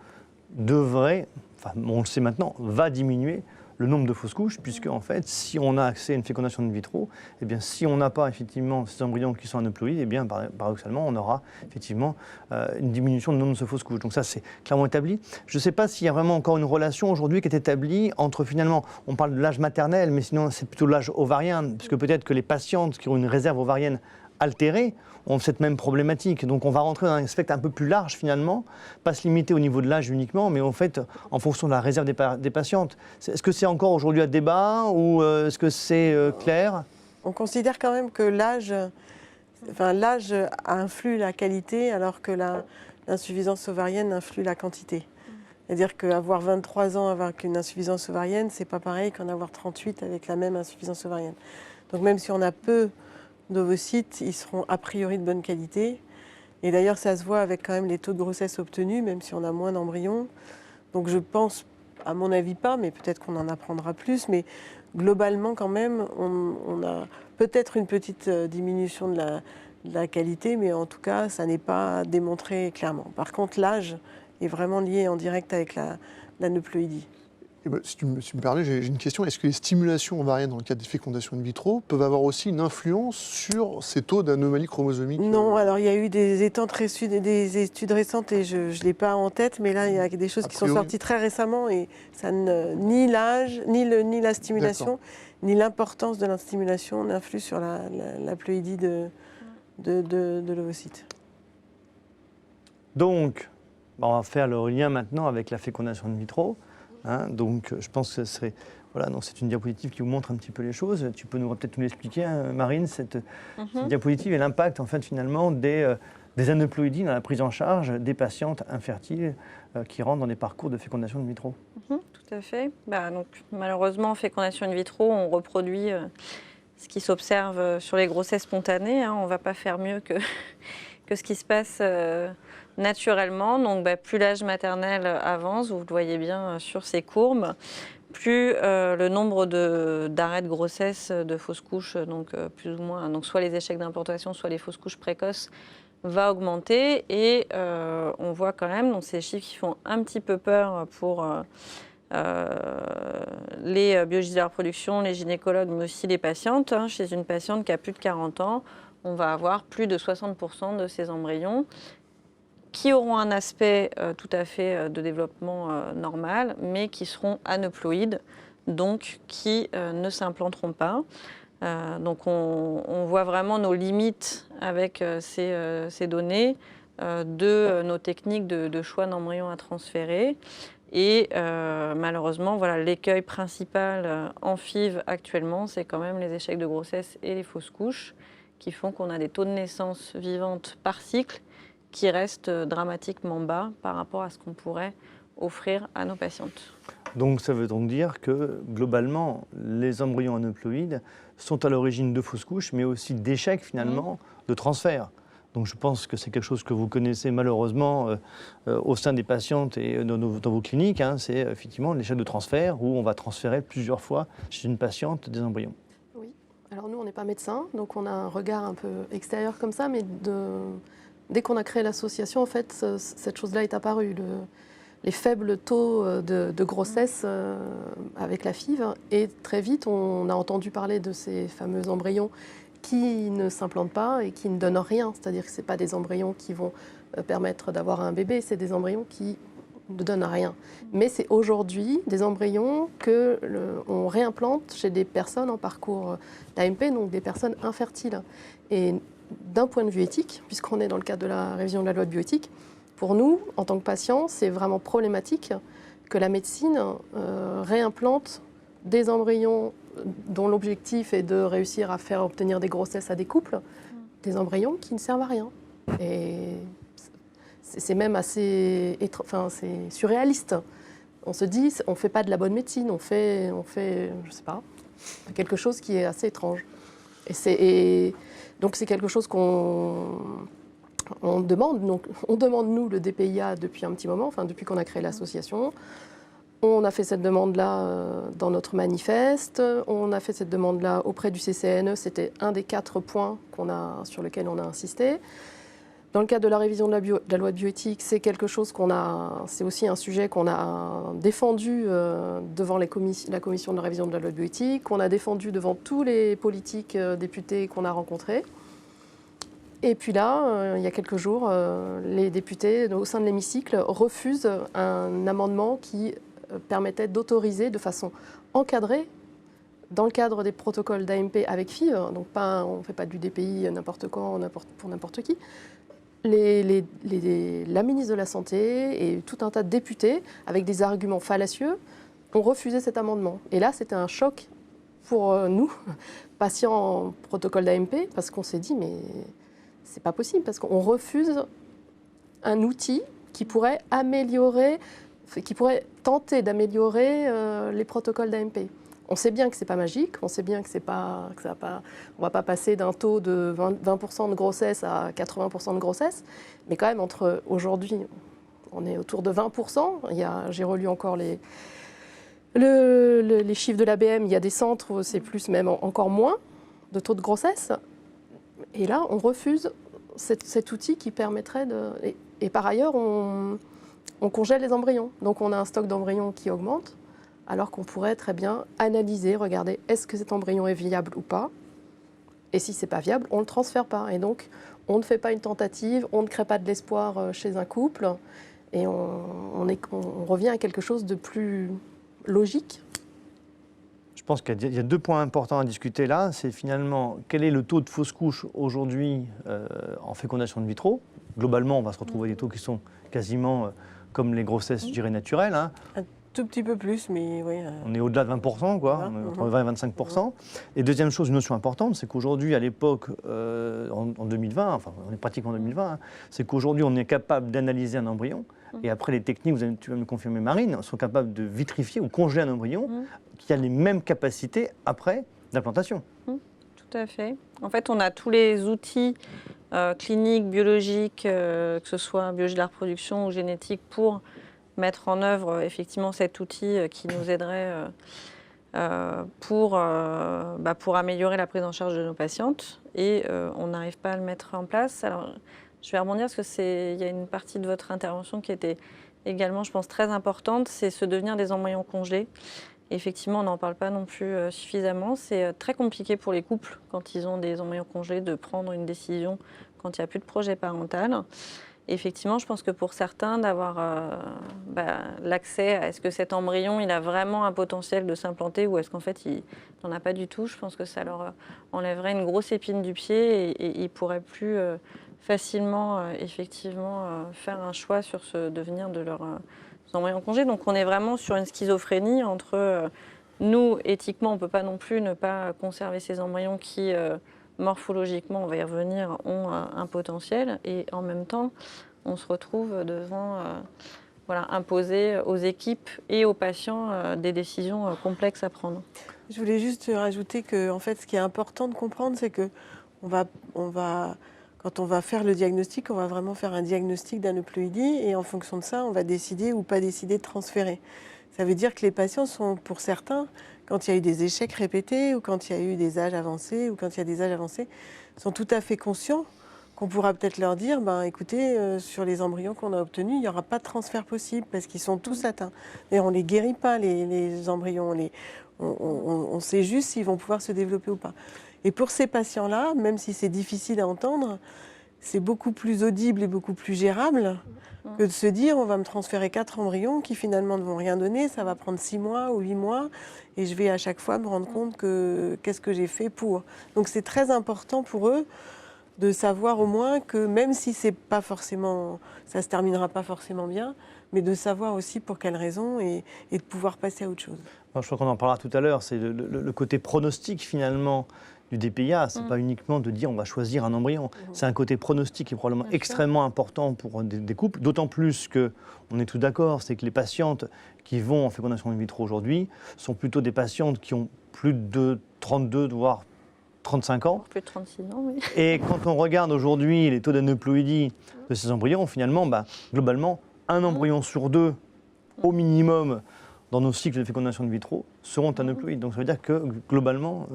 devrait, enfin on le sait maintenant, va diminuer le nombre de fausses couches, puisque en fait, si on a accès à une fécondation in vitro, eh bien, si on n'a pas effectivement ces embryons qui sont aneuploïdes, eh bien, paradoxalement, on aura effectivement une diminution du nombre de ces fausses couches. Donc ça, c'est clairement établi. Je ne sais pas s'il y a vraiment encore une relation aujourd'hui qui est établie entre finalement, on parle de l'âge maternel, mais sinon c'est plutôt l'âge ovarien, puisque peut-être que les patientes qui ont une réserve ovarienne altérés ont cette même problématique. Donc on va rentrer dans un spectre un peu plus large finalement, pas se limiter au niveau de l'âge uniquement, mais en fait en fonction de la réserve des patientes. Est-ce que c'est encore aujourd'hui un débat ou est-ce que c'est clair? On considère quand même que l'âge influe la qualité alors que l'insuffisance ovarienne influe la quantité. C'est-à-dire qu'avoir 23 ans avec une insuffisance ovarienne, c'est pas pareil qu'en avoir 38 avec la même insuffisance ovarienne. Donc même si on a peu d'ovocytes, ils seront a priori de bonne qualité. Et d'ailleurs, ça se voit avec quand même les taux de grossesse obtenus, même si on a moins d'embryons. Donc je pense, à mon avis pas, mais peut-être qu'on en apprendra plus. Mais globalement, quand même, on a peut-être une petite diminution de la qualité, mais en tout cas, ça n'est pas démontré clairement. Par contre, l'âge est vraiment lié en direct avec l'aneuploïdie. Si tu me permets, j'ai une question. Est-ce que les stimulations ovariennes dans le cadre des fécondations in vitro peuvent avoir aussi une influence sur ces taux d'anomalies chromosomiques? Non, alors il y a eu des études récentes et je ne l'ai pas en tête, mais là il y a des choses qui sont sorties très récemment et ça ni l'âge, ni la stimulation, ni l'importance de la stimulation n'influe sur la ploïdie de l'ovocyte. Donc, on va faire le lien maintenant avec la fécondation in vitro. Donc, je pense que ce serait... Voilà, donc c'est une diapositive qui vous montre un petit peu les choses. Tu peux peut-être nous l'expliquer, Marine, cette diapositive et l'impact, en fait, finalement, des aneuploïdies dans la prise en charge des patientes infertiles qui rentrent dans des parcours de fécondation in vitro. Tout à fait. Donc, malheureusement, en fécondation in vitro, on reproduit ce qui s'observe sur les grossesses spontanées. On ne va pas faire mieux que ce qui se passe naturellement. Donc, plus l'âge maternel avance, vous le voyez bien sur ces courbes, plus le nombre d'arrêts de grossesse, de fausses couches, donc plus ou moins, donc soit les échecs d'implantation, soit les fausses couches précoces, va augmenter. Et on voit quand même, donc c'est des chiffres qui font un petit peu peur pour les biologistes de la reproduction, les gynécologues, mais aussi les patientes. Chez une patiente qui a plus de 40 ans, on va avoir plus de 60% de ces embryons qui auront un aspect tout à fait de développement normal, mais qui seront aneuploïdes, donc qui ne s'implanteront pas. Donc on voit vraiment nos limites avec ces données de nos techniques de choix d'embryons à transférer. Et malheureusement, voilà, l'écueil principal en FIV actuellement, c'est quand même les échecs de grossesse et les fausses couches, qui font qu'on a des taux de naissance vivantes par cycle qui restent dramatiquement bas par rapport à ce qu'on pourrait offrir à nos patientes. Donc ça veut donc dire que globalement, les embryons aneuploïdes sont à l'origine de fausses couches, mais aussi d'échecs finalement de transfert. Donc je pense que c'est quelque chose que vous connaissez malheureusement au sein des patientes et dans vos cliniques. C'est effectivement l'échec de transfert où on va transférer plusieurs fois chez une patiente des embryons. Oui, alors nous on n'est pas médecins, donc on a un regard un peu extérieur comme ça, mais dès qu'on a créé l'association, en fait, cette chose-là est apparue. Les faibles taux de grossesse avec la FIV. Et très vite, on a entendu parler de ces fameux embryons qui ne s'implantent pas et qui ne donnent rien. C'est-à-dire que ce n'est pas des embryons qui vont permettre d'avoir un bébé, c'est des embryons qui ne donnent rien. Mais c'est aujourd'hui des embryons qu'on réimplante chez des personnes en parcours d'AMP, donc des personnes infertiles. Et d'un point de vue éthique, puisqu'on est dans le cadre de la révision de la loi de bioéthique, pour nous, en tant que patients, c'est vraiment problématique que la médecine réimplante des embryons dont l'objectif est de réussir à faire obtenir des grossesses à des couples, des embryons qui ne servent à rien. Et c'est même assez c'est surréaliste. On se dit, on ne fait pas de la bonne médecine, on fait je sais pas, quelque chose qui est assez étrange. Donc c'est quelque chose qu'on demande. Donc, on demande, nous, le DPIA depuis un petit moment, enfin depuis qu'on a créé l'association. On a fait cette demande-là dans notre manifeste. On a fait cette demande-là auprès du CCNE. C'était un des 4 points sur lesquels on a insisté. Dans le cadre de la révision de la loi de bioéthique, c'est quelque chose c'est aussi un sujet qu'on a défendu devant la commission de la révision de la loi de bioéthique, qu'on a défendu devant tous les politiques députés qu'on a rencontrés. Et puis là, il y a quelques jours, les députés au sein de l'hémicycle refusent un amendement qui permettait d'autoriser de façon encadrée dans le cadre des protocoles d'AMP avec FIV, donc on ne fait pas du DPI n'importe quand, pour n'importe qui, la ministre de la Santé et tout un tas de députés, avec des arguments fallacieux, ont refusé cet amendement. Et là, c'était un choc pour nous, patients en protocole d'AMP, parce qu'on s'est dit, mais c'est pas possible, parce qu'on refuse un outil qui pourrait tenter d'améliorer les protocoles d'AMP. On sait bien que c'est pas magique, on sait bien que on va pas passer d'un taux de 20% de grossesse à 80% de grossesse, mais quand même entre aujourd'hui, on est autour de 20%. J'ai relu encore les chiffres de l'ABM, il y a des centres où c'est plus, même encore moins de taux de grossesse. Et là, on refuse cet outil qui permettrait de... Et par ailleurs, on congèle les embryons. Donc on a un stock d'embryons qui augmente, alors qu'on pourrait très bien analyser, regarder est-ce que cet embryon est viable ou pas. Et si ce n'est pas viable, on ne le transfère pas. Et donc, on ne fait pas une tentative, on ne crée pas de l'espoir chez un couple, et on revient à quelque chose de plus logique. Je pense qu'il y a 2 points importants à discuter là. C'est finalement quel est le taux de fausse couche aujourd'hui en fécondation in vitro. Globalement, on va se retrouver avec des taux qui sont quasiment comme les grossesses, je dirais, naturelles. Hein. Un tout petit peu plus, mais oui. On est au-delà de 20%, quoi, on est entre 20 et 25%. Et deuxième chose, une notion importante, c'est qu'aujourd'hui, à l'époque, en 2020, enfin, on est pratiquement en 2020, hein, c'est qu'aujourd'hui, on est capable d'analyser un embryon. Et après, les techniques, tu vas me confirmer, Marine, sont capables de vitrifier ou congeler un embryon qui a les mêmes capacités après l'implantation. Tout à fait. En fait, on a tous les outils cliniques, biologiques, que ce soit biologie de la reproduction ou génétique, pour mettre en œuvre effectivement cet outil qui nous aiderait pour améliorer la prise en charge de nos patientes. Et on n'arrive pas à le mettre en place. Alors, je vais rebondir parce qu'il y a une partie de votre intervention qui était également, je pense, très importante, c'est ce devenir des embryons congelés. Et effectivement, on n'en parle pas non plus suffisamment. C'est très compliqué pour les couples, quand ils ont des embryons congelés, de prendre une décision quand il n'y a plus de projet parental. Et effectivement, je pense que pour certains, d'avoir l'accès à est-ce que cet embryon, il a vraiment un potentiel de s'implanter ou est-ce qu'en fait, il n'en a pas du tout, je pense que ça leur enlèverait une grosse épine du pied et ils ne pourraient plus facilement, faire un choix sur ce devenir de leurs embryons congelés. Donc on est vraiment sur une schizophrénie entre nous, éthiquement, on ne peut pas non plus ne pas conserver ces embryons qui, morphologiquement, on va y revenir, ont un potentiel. Et en même temps, on se retrouve devant imposer aux équipes et aux patients des décisions complexes à prendre. Je voulais juste rajouter que, en fait, ce qui est important de comprendre, c'est que quand on va faire le diagnostic, on va vraiment faire un diagnostic d'aneuploïdie et en fonction de ça, on va décider ou pas décider de transférer. Ça veut dire que les patients sont, pour certains, quand il y a eu des échecs répétés ou quand il y a eu des âges avancés ou quand il y a des âges avancés, sont tout à fait conscients qu'on pourra peut-être leur dire, écoutez, sur les embryons qu'on a obtenus, il n'y aura pas de transfert possible parce qu'ils sont tous atteints. Et on ne les guérit pas, les embryons. On sait juste s'ils vont pouvoir se développer ou pas. Et pour ces patients-là, même si c'est difficile à entendre, c'est beaucoup plus audible et beaucoup plus gérable que de se dire on va me transférer 4 embryons qui finalement ne vont rien donner, ça va prendre 6 mois ou 8 mois et je vais à chaque fois me rendre compte que qu'est-ce que j'ai fait pour. Donc c'est très important pour eux de savoir au moins que même si c'est pas forcément, ça se terminera pas forcément bien, mais de savoir aussi pour quelles raisons et de pouvoir passer à autre chose. Je crois qu'on en parlera tout à l'heure, c'est le côté pronostic finalement du DPIA, ce n'est pas uniquement de dire on va choisir un embryon, c'est un côté pronostic qui est probablement extrêmement important pour des couples, d'autant plus qu'on est tous d'accord, c'est que les patientes qui vont en fécondation in vitro aujourd'hui sont plutôt des patientes qui ont plus de 32, voire 35 ans. Plus de 36 ans, oui. Et quand on regarde aujourd'hui les taux d'aneuploïdie de ces embryons, finalement, globalement, un embryon sur 2, au minimum, dans nos cycles de fécondation in vitro, seront aneuploïdes. Donc ça veut dire que, globalement,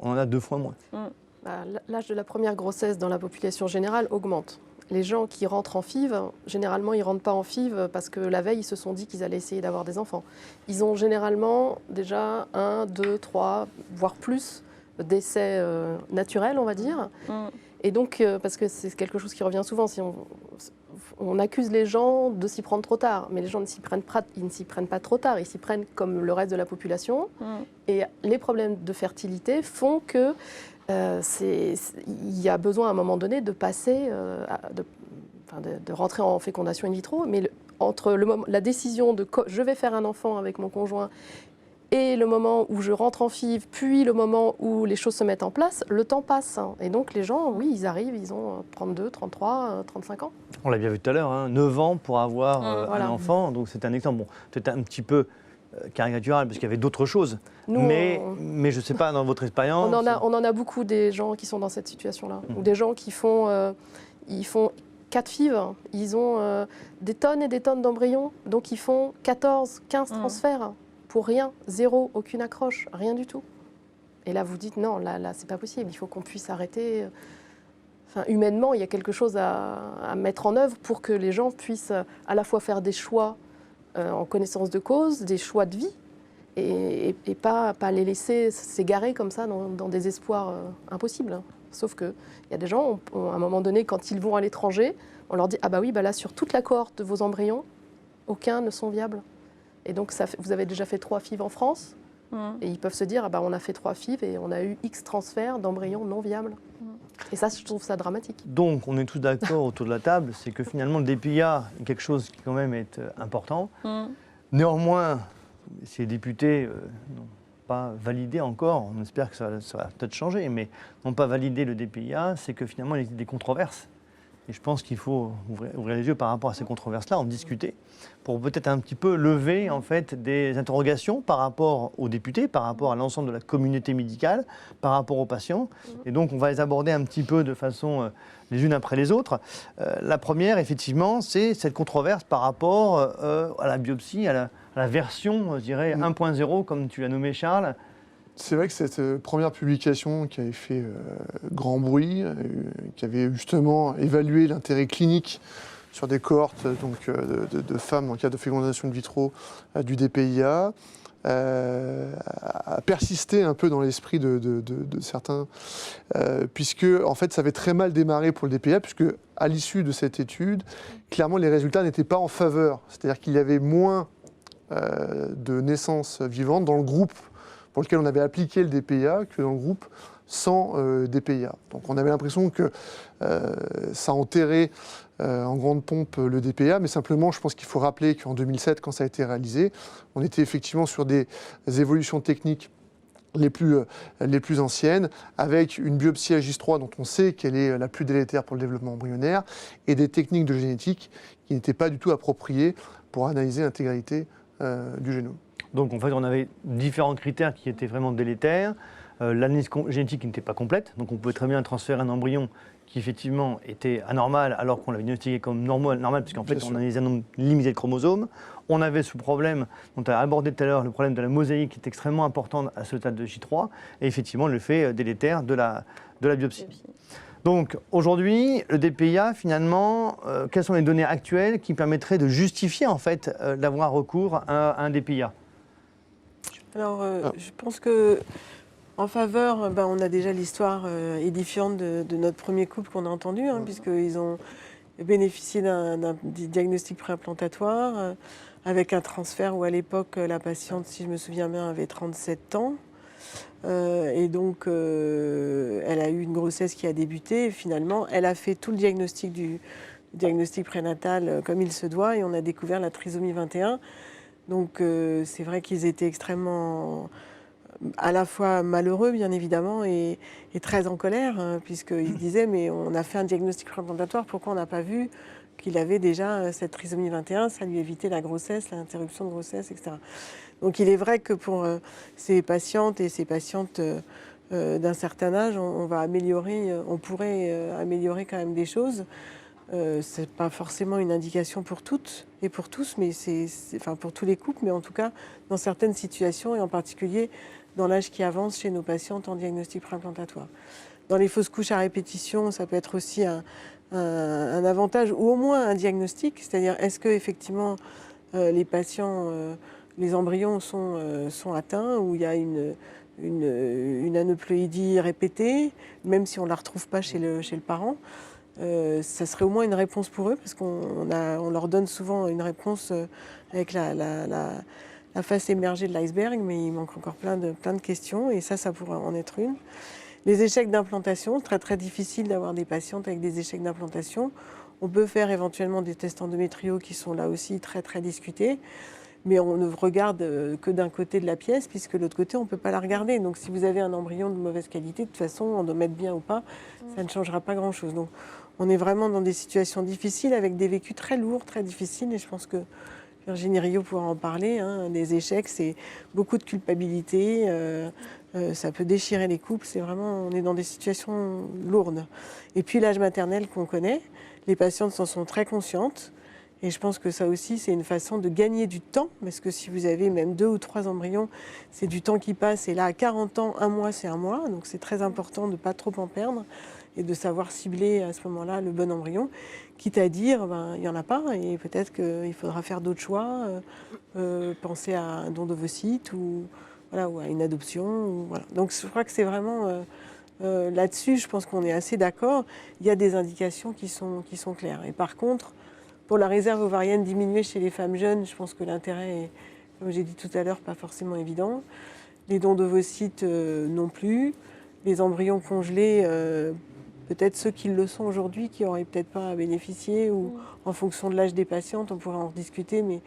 on en a 2 fois moins. L'âge de la première grossesse dans la population générale augmente. Les gens qui rentrent en FIV, généralement, ils ne rentrent pas en FIV parce que la veille, ils se sont dit qu'ils allaient essayer d'avoir des enfants. Ils ont généralement déjà 1, 2, 3, voire plus d'essais naturels, on va dire. Et donc, parce que c'est quelque chose qui revient souvent, on accuse les gens de s'y prendre trop tard, mais les gens ne s'y prennent pas trop tard, ils s'y prennent comme le reste de la population. Et les problèmes de fertilité font que il y a besoin à un moment donné de passer, de rentrer en fécondation in vitro, mais entre la décision de je vais faire un enfant avec mon conjoint et le moment où je rentre en FIV, puis le moment où les choses se mettent en place, le temps passe. Et donc les gens, oui, ils arrivent, ils ont 32, 33, 35 ans. On l'a bien vu tout à l'heure, 9 ans pour avoir un enfant, donc c'est un exemple. Bon, peut-être un petit peu caricatural, parce qu'il y avait d'autres choses. Nous, mais je ne sais pas, dans votre expérience... On en a beaucoup des gens qui sont dans cette situation-là. Ou des gens qui font 4 FIV, ils ont des tonnes et des tonnes d'embryons, donc ils font 14, 15 transferts. Pour rien, zéro, aucune accroche, rien du tout. Et là, vous dites, non, là c'est pas possible, il faut qu'on puisse arrêter. Enfin, humainement, il y a quelque chose à mettre en œuvre pour que les gens puissent à la fois faire des choix en connaissance de cause, des choix de vie, et pas les laisser s'égarer comme ça dans des espoirs impossibles. Sauf qu'il y a des gens, à un moment donné, quand ils vont à l'étranger, on leur dit, ah bah oui, bah là, sur toute la cohorte de vos embryons, aucun ne sont viables. Et donc, vous avez déjà fait 3 FIV en France, et ils peuvent se dire, ah bah, on a fait 3 FIV et on a eu X transferts d'embryons non viables. Et ça, je trouve ça dramatique. Donc, on est tous d'accord autour de la table, c'est que finalement, le DPIA est quelque chose qui quand même est important. Néanmoins, ces députés n'ont pas validé encore, on espère que ça va peut-être changer, mais n'ont pas validé le DPIA, c'est que finalement, il existe des controverses. Et je pense qu'il faut ouvrir les yeux par rapport à ces controverses-là, en discuter, pour peut-être un petit peu lever en fait, des interrogations par rapport aux députés, par rapport à l'ensemble de la communauté médicale, par rapport aux patients. Et donc on va les aborder un petit peu de façon les unes après les autres. La première, effectivement, c'est cette controverse par rapport à la biopsie, à la version, je dirais, 1.0, comme tu l'as nommé, Charles. C'est vrai que cette première publication qui avait fait grand bruit, qui avait justement évalué l'intérêt clinique sur des cohortes donc, de femmes en cas de fécondation in vitro du DPIA, a persisté un peu dans l'esprit de certains, puisque en fait ça avait très mal démarré pour le DPIA, puisque à l'issue de cette étude, clairement les résultats n'étaient pas en faveur. C'est-à-dire qu'il y avait moins de naissances vivantes dans le groupe pour lequel on avait appliqué le DPIA que dans le groupe sans DPIA. Donc on avait l'impression que ça enterrait en grande pompe le DPIA, mais simplement je pense qu'il faut rappeler qu'en 2007, quand ça a été réalisé, on était effectivement sur des évolutions techniques les plus anciennes, avec une biopsie AGIS3 dont on sait qu'elle est la plus délétère pour le développement embryonnaire, et des techniques de génétique qui n'étaient pas du tout appropriées pour analyser l'intégralité du génome. Donc en fait, on avait différents critères qui étaient vraiment délétères. L'analyse génétique qui n'était pas complète, donc on pouvait très bien transférer un embryon qui effectivement était anormal alors qu'on l'avait diagnostiqué comme normal puisqu'en fait on analysait un nombre limité de chromosomes. On avait ce problème dont tu as abordé tout à l'heure, le problème de la mosaïque qui est extrêmement important à ce stade de J3, et effectivement le fait délétère de la biopsie. Donc aujourd'hui, le DPIA, finalement, quelles sont les données actuelles qui permettraient de justifier en fait d'avoir recours à un DPIA? Alors, je pense que en faveur, on a déjà l'histoire édifiante de notre premier couple qu'on a entendu, puisqu'ils ont bénéficié d'un diagnostic préimplantatoire avec un transfert où à l'époque, la patiente, si je me souviens bien, avait 37 ans. Et donc, elle a eu une grossesse qui a débuté. Et finalement, elle a fait tout le diagnostic du diagnostic prénatal comme il se doit, et on a découvert la trisomie 21. Donc c'est vrai qu'ils étaient extrêmement, à la fois malheureux bien évidemment et très en colère, puisqu'ils disaient mais on a fait un diagnostic préimplantatoire, pourquoi on n'a pas vu qu'il avait déjà cette trisomie 21, ça lui évitait la grossesse, l'interruption de grossesse, etc. Donc il est vrai que pour ces patientes et ces patientes d'un certain âge, on pourrait améliorer quand même des choses. C'est pas forcément une indication pour toutes et pour tous, mais enfin pour tous les couples, mais en tout cas dans certaines situations et en particulier dans l'âge qui avance chez nos patientes en diagnostic préimplantatoire. Dans les fausses couches à répétition, ça peut être aussi un avantage ou au moins un diagnostic, c'est-à-dire est-ce que effectivement les patients, les embryons sont atteints ou il y a une aneuploïdie répétée, même si on ne la retrouve pas chez le parent. ça serait au moins une réponse pour eux, parce qu'on leur donne souvent une réponse avec la face émergée de l'iceberg, mais il manque encore plein de questions, et ça pourrait en être une. Les échecs d'implantation, très très difficile d'avoir des patientes avec des échecs d'implantation. On peut faire éventuellement des tests endométriaux qui sont là aussi très très discutés, mais on ne regarde que d'un côté de la pièce, puisque l'autre côté, on ne peut pas la regarder. Donc si vous avez un embryon de mauvaise qualité, de toute façon, endomètre bien ou pas, ça ne changera pas grand-chose. Donc on est vraiment dans des situations difficiles, avec des vécus très lourds, très difficiles, et je pense que Virginie Rio pourra en parler. Des échecs, c'est beaucoup de culpabilité, ça peut déchirer les couples, on est dans des situations lourdes. Et puis l'âge maternel qu'on connaît, les patientes s'en sont très conscientes. Et je pense que ça aussi, c'est une façon de gagner du temps, parce que si vous avez même 2 ou 3 embryons, c'est du temps qui passe. Et là, à 40 ans, 1 mois, c'est 1 mois. Donc c'est très important de ne pas trop en perdre et de savoir cibler à ce moment-là le bon embryon. Quitte à dire, il n'y en a pas, et peut-être qu'il faudra faire d'autres choix, penser à un don d'ovocytes ou à une adoption. Voilà. Donc je crois que c'est vraiment... là-dessus, je pense qu'on est assez d'accord. Il y a des indications qui sont claires. Et par contre, pour la réserve ovarienne diminuée chez les femmes jeunes, je pense que l'intérêt est, comme j'ai dit tout à l'heure, pas forcément évident. Les dons d'ovocytes non plus. Les embryons congelés, peut-être ceux qui le sont aujourd'hui, qui n'auraient peut-être pas à bénéficier, ou en fonction de l'âge des patientes, on pourrait en discuter, mais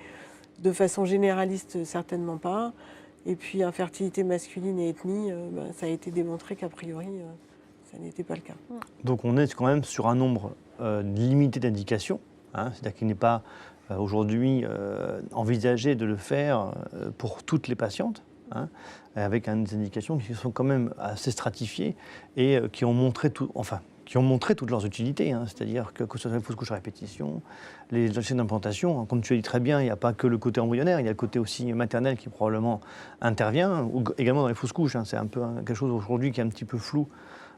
de façon généraliste, certainement pas. Et puis infertilité masculine et ethnie, ça a été démontré qu'a priori, ça n'était pas le cas. Donc on est quand même sur un nombre limité d'indications. C'est-à-dire qu'il n'est pas aujourd'hui envisagé de le faire pour toutes les patientes, avec des indications qui sont quand même assez stratifiées et qui ont montré toutes leurs utilités. C'est-à-dire que ce soit les fausses couches à répétition, les échecs d'implantation, comme tu as dit très bien, il n'y a pas que le côté embryonnaire, il y a le côté aussi maternel qui probablement intervient, ou également dans les fausses couches. C'est un peu quelque chose aujourd'hui qui est un petit peu flou.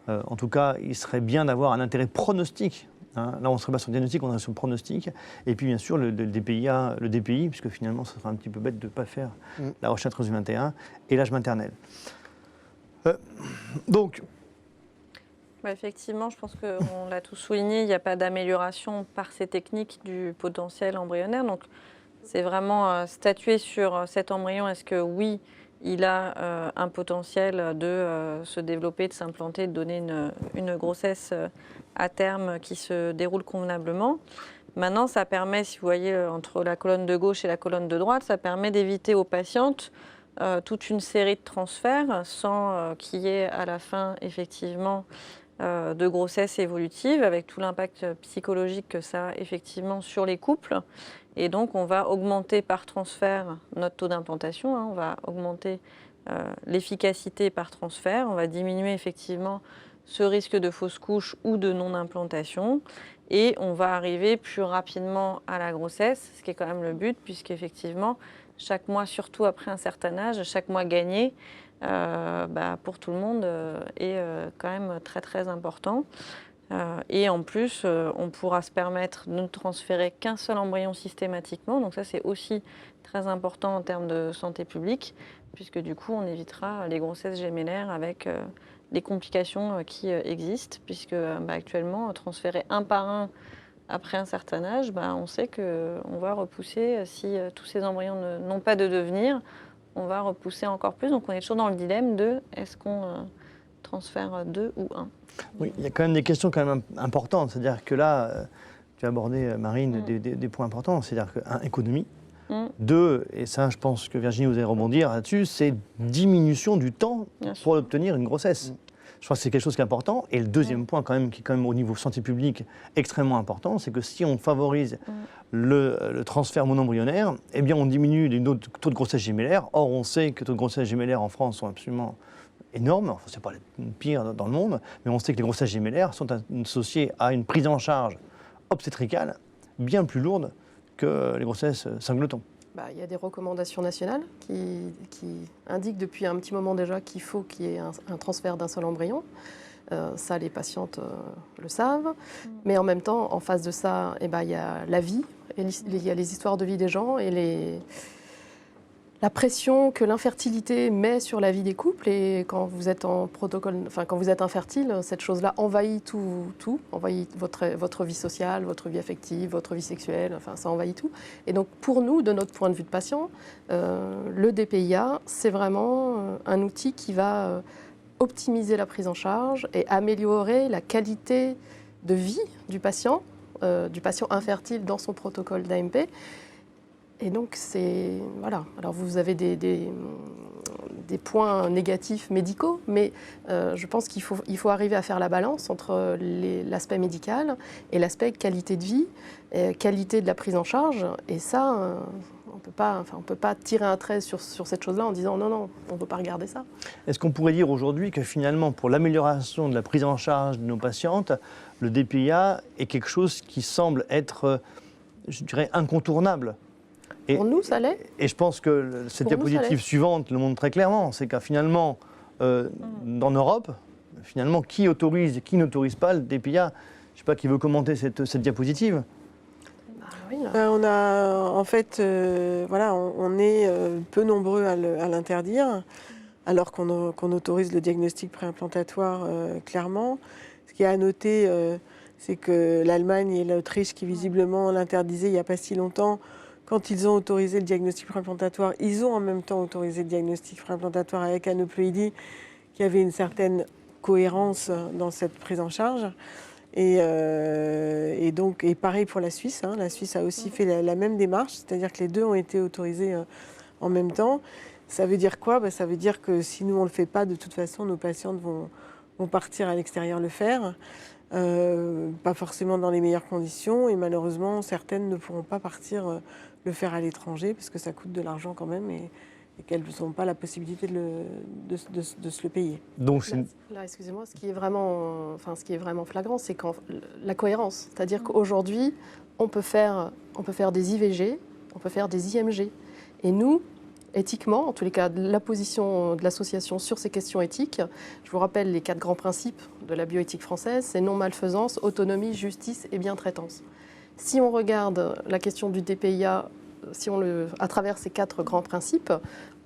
En tout cas, il serait bien d'avoir un intérêt pronostique. Là, on ne serait pas sur le diagnostic, on serait sur le pronostic. Et puis, bien sûr, le DPI, puisque finalement, ce serait un petit peu bête de ne pas faire la recherche 21 et l'âge maternel. Donc... effectivement, je pense qu'on l'a tous souligné, il n'y a pas d'amélioration par ces techniques du potentiel embryonnaire. Donc, c'est vraiment statuer sur cet embryon. Est-ce que oui, il a un potentiel de se développer, de s'implanter, de donner une grossesse à terme qui se déroule convenablement. Maintenant, ça permet, si vous voyez entre la colonne de gauche et la colonne de droite, ça permet d'éviter aux patientes toute une série de transferts sans qu'il y ait à la fin effectivement de grossesse évolutive, avec tout l'impact psychologique que ça a effectivement sur les couples. Et donc, on va augmenter par transfert notre taux d'implantation, on va augmenter l'efficacité par transfert, on va diminuer effectivement ce risque de fausse couche ou de non-implantation, et on va arriver plus rapidement à la grossesse, ce qui est quand même le but, puisqu'effectivement, chaque mois, surtout après un certain âge, chaque mois gagné, pour tout le monde est quand même très très important. Et en plus, on pourra se permettre de ne transférer qu'un seul embryon systématiquement. Donc ça, c'est aussi très important en termes de santé publique, puisque du coup, on évitera les grossesses gémellaires avec les complications qui existent, puisque actuellement, transférer un par un après un certain âge, on sait qu'on va repousser, si tous ces embryons n'ont pas de devenir, on va repousser encore plus. Donc on est toujours dans le dilemme de est-ce qu'on transfère 2 ou 1. Oui, il y a quand même des questions quand même importantes. C'est-à-dire que là, tu as abordé, Marine, des points importants. C'est-à-dire que, 1, économie. 2, et ça, je pense que Virginie, vous allez rebondir là-dessus, c'est diminution du temps pour obtenir une grossesse. Je crois que c'est quelque chose qui est important. Et le deuxième point, quand même, qui est quand même au niveau santé publique extrêmement important, c'est que si on favorise le transfert mono-embryonnaire, eh bien, on diminue les taux de grossesse gémellaire. Or, on sait que les taux de grossesse gémellaire en France sont absolument énormes. Enfin, ce n'est pas les pires dans le monde, mais on sait que les grossesses gémellaires sont associées à une prise en charge obstétricale bien plus lourde que les grossesses singletons. Il y a des recommandations nationales qui indiquent depuis un petit moment déjà qu'il faut qu'il y ait un transfert d'un seul embryon. Ça, les patientes le savent. Mais en même temps, en face de ça, il y a la vie, il y a les histoires de vie des gens et la pression que l'infertilité met sur la vie des couples, et quand vous êtes en protocole, quand vous êtes infertile, cette chose-là envahit tout, envahit votre vie sociale, votre vie affective, votre vie sexuelle, ça envahit tout. Et donc pour nous, de notre point de vue de patient, le DPIA, c'est vraiment un outil qui va optimiser la prise en charge et améliorer la qualité de vie du patient infertile dans son protocole d'AMP. Et donc, voilà. Alors, vous avez des points négatifs médicaux, mais je pense qu'il faut arriver à faire la balance entre l'aspect médical et l'aspect qualité de vie, qualité de la prise en charge. Et ça, on ne peut pas tirer un trait sur cette chose-là en disant non, on ne peut pas regarder ça. Est-ce qu'on pourrait dire aujourd'hui que finalement, pour l'amélioration de la prise en charge de nos patientes, le DPIA est quelque chose qui semble être, je dirais, incontournable? Pour nous, ça l'est. Et je pense que cette diapositive suivante le montre très clairement, c'est qu'à finalement, en Europe, finalement, qui autorise et qui n'autorise pas le DPIA? Je ne sais pas qui veut commenter cette diapositive. Oui, on a, en fait, on est peu nombreux à l'interdire, alors qu'on autorise le diagnostic préimplantatoire clairement. Ce qu'il y a à noter, c'est que l'Allemagne et l'Autriche, qui visiblement l'interdisaient il n'y a pas si longtemps, quand ils ont autorisé le diagnostic préimplantatoire, ils ont en même temps autorisé le diagnostic préimplantatoire avec aneuploïdie, qui avait une certaine cohérence dans cette prise en charge. Et pareil pour la Suisse. La Suisse a aussi fait la même démarche, c'est-à-dire que les deux ont été autorisés en même temps. Ça veut dire quoi? Ça veut dire que si nous on ne le fait pas, de toute façon, nos patientes vont partir à l'extérieur le faire. Pas forcément dans les meilleures conditions, et malheureusement certaines ne pourront pas partir le faire à l'étranger parce que ça coûte de l'argent quand même, et qu'elles n'ont pas la possibilité de se le payer. Donc là, excusez-moi, ce qui est vraiment flagrant, c'est la cohérence. C'est-à-dire qu'aujourd'hui, on peut faire des IVG, on peut faire des IMG. Et nous, éthiquement, en tous les cas, la position de l'association sur ces questions éthiques, je vous rappelle les 4 grands principes de la bioéthique française, c'est non-malfaisance, autonomie, justice et bien-traitance. Si on regarde la question du DPIA, à travers ces 4 grands principes,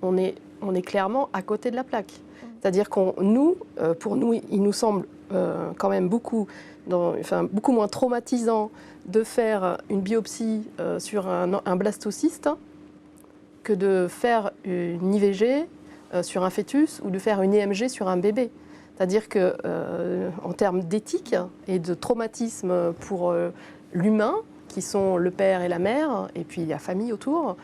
on est clairement à côté de la plaque. C'est-à-dire pour nous, il nous semble quand même beaucoup moins traumatisant de faire une biopsie sur un blastocyste que de faire une IVG sur un fœtus ou de faire une EMG sur un bébé. C'est-à-dire qu'en termes d'éthique et de traumatisme pour l'humain, qui sont le père et la mère, et puis la famille autour,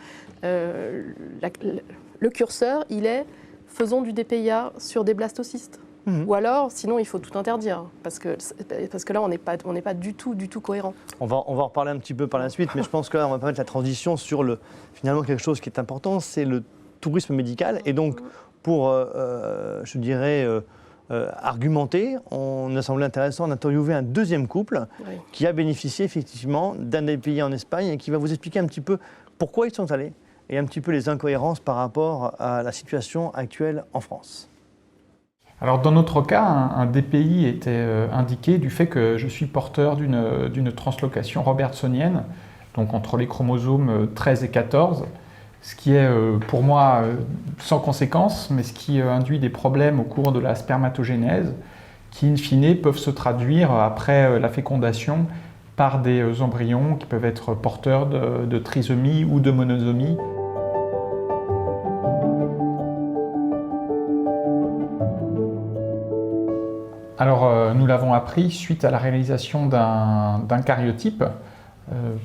le curseur, il est faisons du DPIA sur des blastocystes. Ou alors, sinon, il faut tout interdire, parce que là, on n'est pas du tout cohérent. On va en reparler un petit peu par la suite, mais je pense que là, on va permettre la transition sur finalement quelque chose qui est important, c'est le tourisme médical. Et donc, pour, je dirais, argumenter, on a semblé intéressant d'interviewer un deuxième couple qui a bénéficié effectivement d'un DPIA en Espagne et qui va vous expliquer un petit peu pourquoi ils sont allés et un petit peu les incohérences par rapport à la situation actuelle en France. Alors dans notre cas, un DPI était indiqué du fait que je suis porteur d'une translocation robertsonienne, donc entre les chromosomes 13 et 14, ce qui est pour moi sans conséquence, mais ce qui induit des problèmes au cours de la spermatogénèse, qui in fine peuvent se traduire après la fécondation par des embryons qui peuvent être porteurs de trisomie ou de monosomie. Alors, nous l'avons appris suite à la réalisation d'un cariotype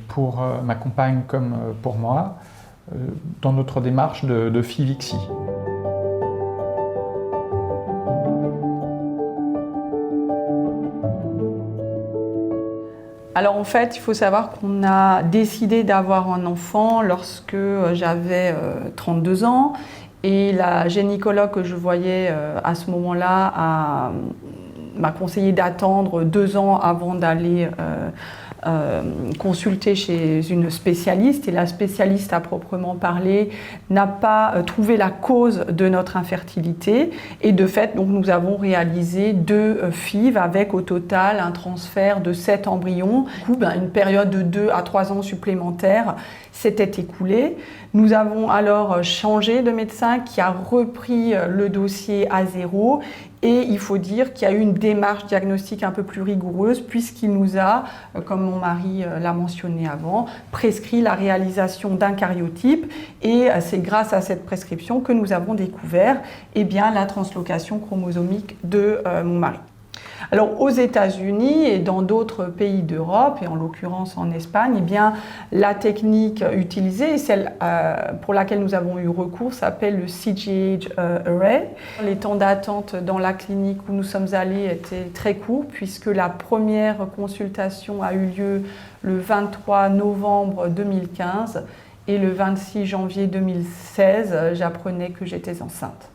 pour ma compagne comme pour moi, dans notre démarche de FIVIXI. Alors en fait, il faut savoir qu'on a décidé d'avoir un enfant lorsque j'avais 32 ans et la gynécologue que je voyais à ce moment-là m'a conseillé d'attendre 2 ans avant d'aller consulté chez une spécialiste et la spécialiste à proprement parler n'a pas trouvé la cause de notre infertilité et de fait donc, nous avons réalisé 2 FIV avec au total un transfert de 7 embryons. Du coup, une période de 2 à 3 ans supplémentaires s'était écoulée. Nous avons alors changé de médecin qui a repris le dossier à zéro et il faut dire qu'il y a eu une démarche diagnostique un peu plus rigoureuse puisqu'il nous a, comme mon mari l'a mentionné avant, prescrit la réalisation d'un cariotype et c'est grâce à cette prescription que nous avons découvert la translocation chromosomique de mon mari. Alors aux États-Unis et dans d'autres pays d'Europe, et en l'occurrence en Espagne, la technique utilisée, celle pour laquelle nous avons eu recours, s'appelle le CGH Array. Les temps d'attente dans la clinique où nous sommes allés étaient très courts puisque la première consultation a eu lieu le 23 novembre 2015 et le 26 janvier 2016, j'apprenais que j'étais enceinte.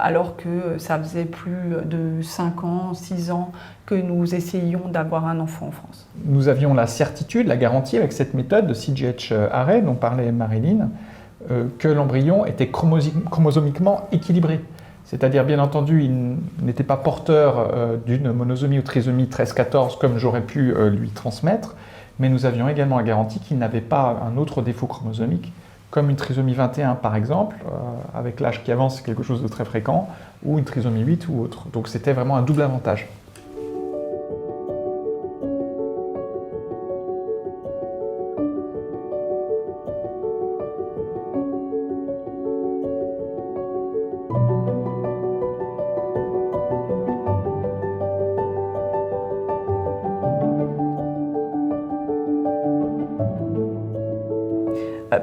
Alors que ça faisait plus de 5 ans, 6 ans que nous essayions d'avoir un enfant en France. Nous avions la certitude, la garantie avec cette méthode de CGH Array dont parlait Marilyn, que l'embryon était chromosomiquement équilibré. C'est-à-dire, bien entendu, il n'était pas porteur d'une monosomie ou trisomie 13-14 comme j'aurais pu lui transmettre, mais nous avions également la garantie qu'il n'avait pas un autre défaut chromosomique, comme une trisomie 21 par exemple, avec l'âge qui avance, c'est quelque chose de très fréquent, ou une trisomie 8 ou autre. Donc c'était vraiment un double avantage.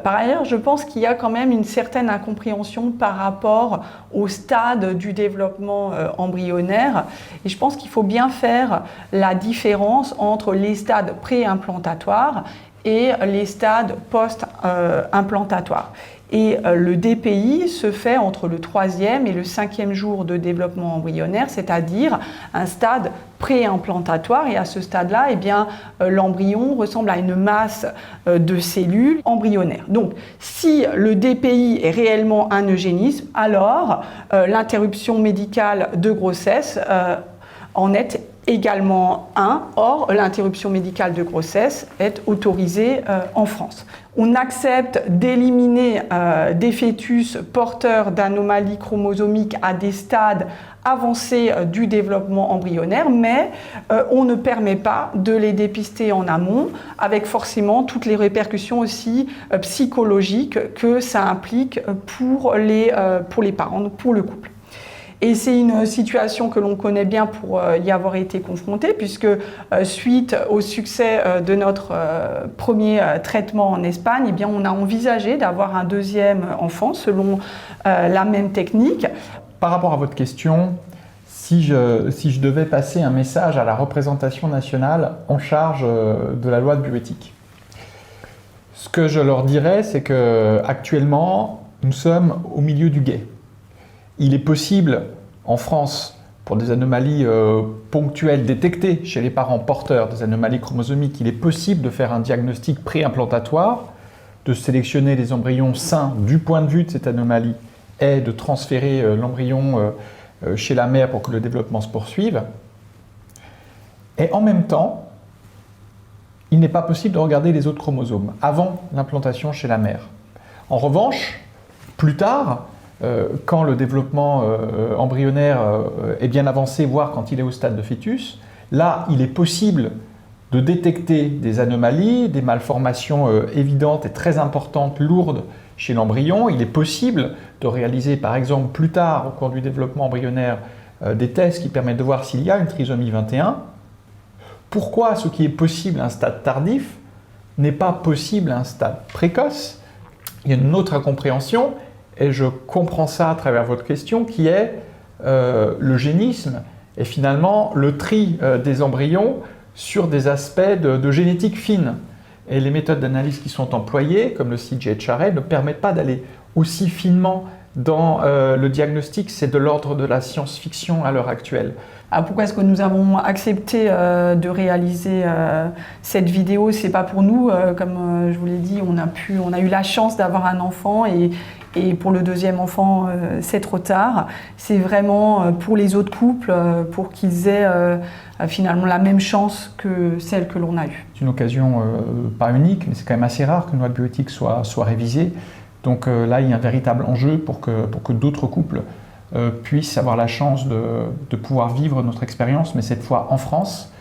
Par ailleurs, je pense qu'il y a quand même une certaine incompréhension par rapport au stade du développement embryonnaire. Et je pense qu'il faut bien faire la différence entre les stades pré-implantatoires et les stades post-implantatoires. Et le DPI se fait entre le 3e et le 5e jour de développement embryonnaire, c'est-à-dire un stade pré-implantatoire. Et à ce stade-là, l'embryon ressemble à une masse de cellules embryonnaires. Donc, si le DPI est réellement un eugénisme, alors l'interruption médicale de grossesse en est également un. Or, l'interruption médicale de grossesse est autorisée en France. On accepte d'éliminer des fœtus porteurs d'anomalies chromosomiques à des stades avancés du développement embryonnaire, mais on ne permet pas de les dépister en amont, avec forcément toutes les répercussions aussi psychologiques que ça implique pour les parents, pour le couple. Et c'est une situation que l'on connaît bien pour y avoir été confronté, puisque suite au succès de notre premier traitement en Espagne, on a envisagé d'avoir un 2e enfant selon la même technique. Par rapport à votre question, si je devais passer un message à la représentation nationale en charge de la loi de bioéthique, ce que je leur dirais, c'est qu'actuellement, nous sommes au milieu du gué. Il est possible, en France, pour des anomalies ponctuelles détectées chez les parents porteurs des anomalies chromosomiques, il est possible de faire un diagnostic pré-implantatoire, de sélectionner les embryons sains du point de vue de cette anomalie et de transférer l'embryon chez la mère pour que le développement se poursuive. Et en même temps, il n'est pas possible de regarder les autres chromosomes avant l'implantation chez la mère. En revanche, plus tard, quand le développement embryonnaire est bien avancé, voire quand il est au stade de fœtus, là, il est possible de détecter des anomalies, des malformations évidentes et très importantes, lourdes chez l'embryon. Il est possible de réaliser, par exemple, plus tard, au cours du développement embryonnaire, des tests qui permettent de voir s'il y a une trisomie 21. Pourquoi ce qui est possible à un stade tardif n'est pas possible à un stade précoce? Il y a une autre incompréhension, et je comprends ça à travers votre question, qui est l'eugénisme et finalement le tri des embryons sur des aspects de génétique fine. Et les méthodes d'analyse qui sont employées, comme le CGH Array, ne permettent pas d'aller aussi finement dans le diagnostic, c'est de l'ordre de la science-fiction à l'heure actuelle. Pourquoi est-ce que nous avons accepté de réaliser cette vidéo? C'est pas pour nous, comme je vous l'ai dit, on a eu la chance d'avoir un enfant et pour le deuxième enfant, c'est trop tard. C'est vraiment pour les autres couples, pour qu'ils aient finalement la même chance que celle que l'on a eue. C'est une occasion pas unique, mais c'est quand même assez rare qu'une loi de bioéthique soit révisée. Donc là, il y a un véritable enjeu pour que d'autres couples puissent avoir la chance de pouvoir vivre notre expérience, mais cette fois en France,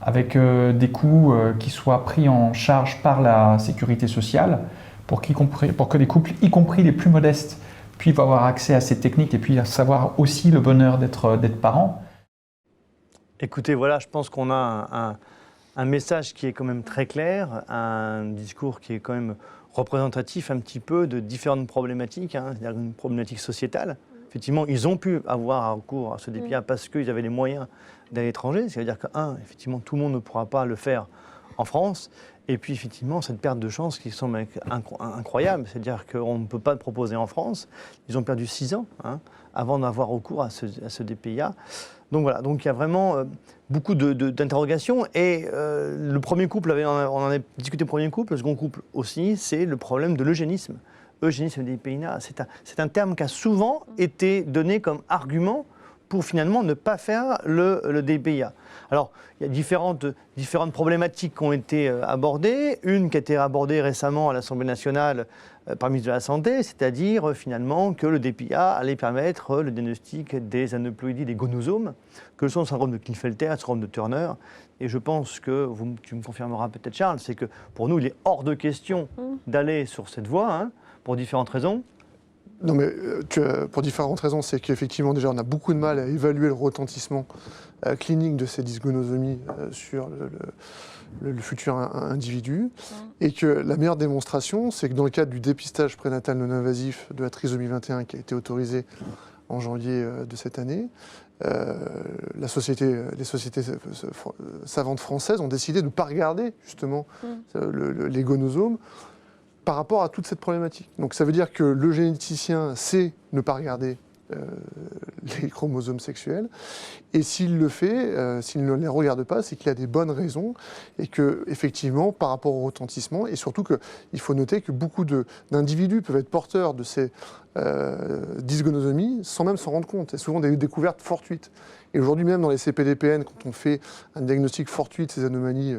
avec des coûts qui soient pris en charge par la sécurité sociale, pour que les couples, y compris les plus modestes, puissent avoir accès à ces techniques et puis savoir aussi le bonheur d'être parents. Écoutez, voilà, je pense qu'on a un message qui est quand même très clair, un discours qui est quand même représentatif un petit peu de différentes problématiques, c'est-à-dire une problématique sociétale. Effectivement, ils ont pu avoir recours à ce DPA parce qu'ils avaient les moyens d'aller à l'étranger. C'est-à-dire que, effectivement, tout le monde ne pourra pas le faire en France. Et puis, effectivement, cette perte de chance qui semble incroyable. C'est-à-dire qu'on ne peut pas le proposer en France. Ils ont perdu 6 ans avant d'avoir recours à ce DPA. Donc voilà, donc il y a vraiment beaucoup d'interrogations. Et le premier couple, on en a discuté le premier couple, le second couple aussi, c'est le problème de l'eugénisme. Eugénisme des DPIA, c'est un terme qui a souvent été donné comme argument pour finalement ne pas faire le DPIA. Alors, il y a différentes problématiques qui ont été abordées. Une qui a été abordée récemment à l'Assemblée nationale par le ministre de la Santé, c'est-à-dire finalement que le DPIA allait permettre le diagnostic des aneuploïdies, des gonosomes, que sont le syndrome de Klinefelter, le syndrome de Turner. Et je pense que, tu me confirmeras peut-être Charles, c'est que pour nous, il est hors de question d'aller sur cette voie, pour différentes raisons. Non, mais pour différentes raisons, c'est qu'effectivement, déjà, on a beaucoup de mal à évaluer le retentissement clinique de ces dysgonosomies sur le futur individu. Et que la meilleure démonstration, c'est que dans le cadre du dépistage prénatal non invasif de la trisomie 21 qui a été autorisé en janvier de cette année, les sociétés savantes françaises ont décidé de ne pas regarder justement les gonosomes par rapport à toute cette problématique. Donc ça veut dire que le généticien sait ne pas regarder les chromosomes sexuels, et s'il le fait, s'il ne les regarde pas, c'est qu'il a des bonnes raisons, et que effectivement, par rapport au retentissement, et surtout qu'il faut noter que beaucoup d'individus peuvent être porteurs de ces dysgonosomies sans même s'en rendre compte. C'est souvent des découvertes fortuites. Et aujourd'hui même dans les CPDPN, quand on fait un diagnostic fortuit de ces anomalies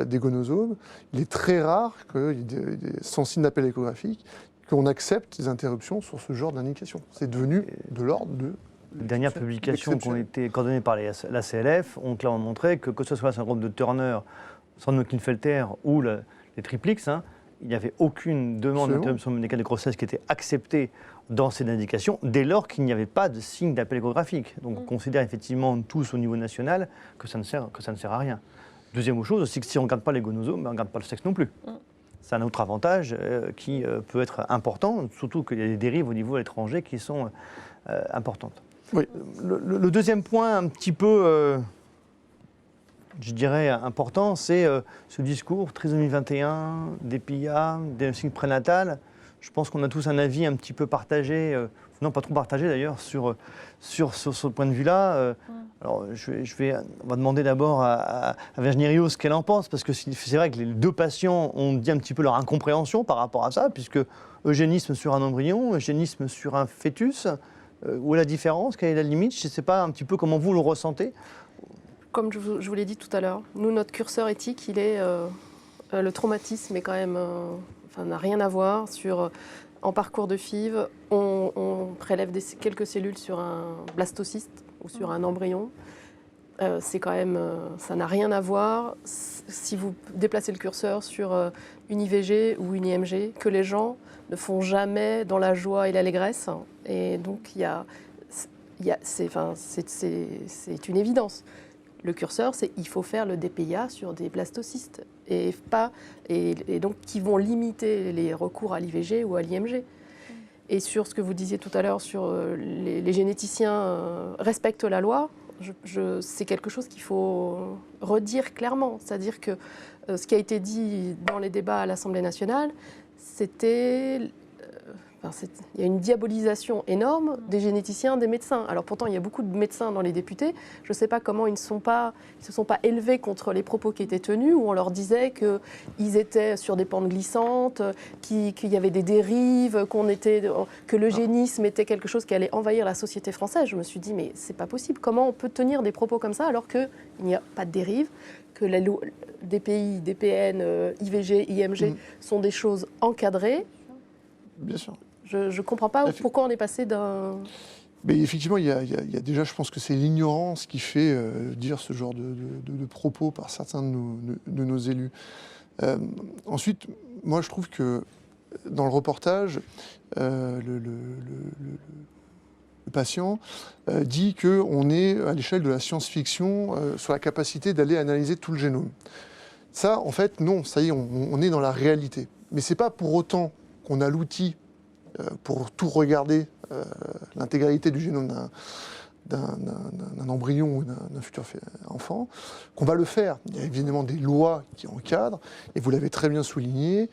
des gonosomes, il est très rare qu'il y ait sans signe d'appel échographique, qu'on accepte des interruptions sur ce genre d'indication. C'est devenu de l'ordre de... Les dernières publications qui ont été coordonnées par la CLF ont clairement montré que ce soit le syndrome de Turner, le syndrome de Klinefelter ou les triplix, il n'y avait aucune demande d'interruption médicale de grossesse qui était acceptée dans ces indications, dès lors qu'il n'y avait pas de signe d'appel échographique. Donc on considère effectivement tous au niveau national que ça ne sert à rien. Deuxième chose aussi, que si on ne regarde pas les gonosomes, on ne regarde pas le sexe non plus. C'est un autre avantage qui peut être important, surtout qu'il y a des dérives au niveau à l'étranger qui sont importantes. Oui. Le deuxième point un petit peu, je dirais, important, c'est ce discours trisomie 21, DPIA, diagnostic prénatal. Je pense qu'on a tous un avis un petit peu partagé, non pas trop partagé d'ailleurs, sur ce point de vue-là. Alors, on va demander d'abord à Virginie Rios ce qu'elle en pense, parce que c'est vrai que les deux patients ont dit un petit peu leur incompréhension par rapport à ça, puisque eugénisme sur un embryon, eugénisme sur un fœtus, où est la différence, quelle est la limite? Je ne sais pas un petit peu comment vous le ressentez. Comme je vous l'ai dit tout à l'heure, nous, notre curseur éthique, il est le traumatisme est quand même, n'a rien à voir sur... En parcours de FIV, on prélève quelques cellules sur un blastocyste ou sur un embryon. C'est quand même, ça n'a rien à voir si vous déplacez le curseur sur une IVG ou une IMG, que les gens ne font jamais dans la joie et l'allégresse. Et donc, c'est une évidence. Le curseur, il faut faire le DPIA sur des blastocystes et donc qui vont limiter les recours à l'IVG ou à l'IMG. Et sur ce que vous disiez tout à l'heure sur les généticiens respectent la loi, c'est quelque chose qu'il faut redire clairement. C'est-à-dire que ce qui a été dit dans les débats à l'Assemblée nationale, c'était il y a une diabolisation énorme des généticiens, des médecins. Alors pourtant, il y a beaucoup de médecins dans les députés. Je ne sais pas comment ils ne se sont pas élevés contre les propos qui étaient tenus, où on leur disait qu'ils étaient sur des pentes glissantes, qu'il y avait des dérives, que l'eugénisme était quelque chose qui allait envahir la société française. Je me suis dit, mais c'est pas possible. Comment on peut tenir des propos comme ça alors qu'il n'y a pas de dérive, que la loi, DPI, DPN, IVG, IMG sont des choses encadrées? Bien sûr. Je ne comprends pas pourquoi on est passé d'un... Mais effectivement, il y a déjà, je pense que c'est l'ignorance qui fait dire ce genre de propos par certains de nos élus. Ensuite, moi je trouve que dans le reportage, le patient dit qu'on est à l'échelle de la science-fiction sur la capacité d'aller analyser tout le génome. Ça, en fait, non, ça y est, on est dans la réalité. Mais ce n'est pas pour autant qu'on a l'outil pour tout regarder, l'intégralité du génome d'un embryon ou d'un futur enfant, qu'on va le faire. Il y a évidemment des lois qui encadrent, et vous l'avez très bien souligné,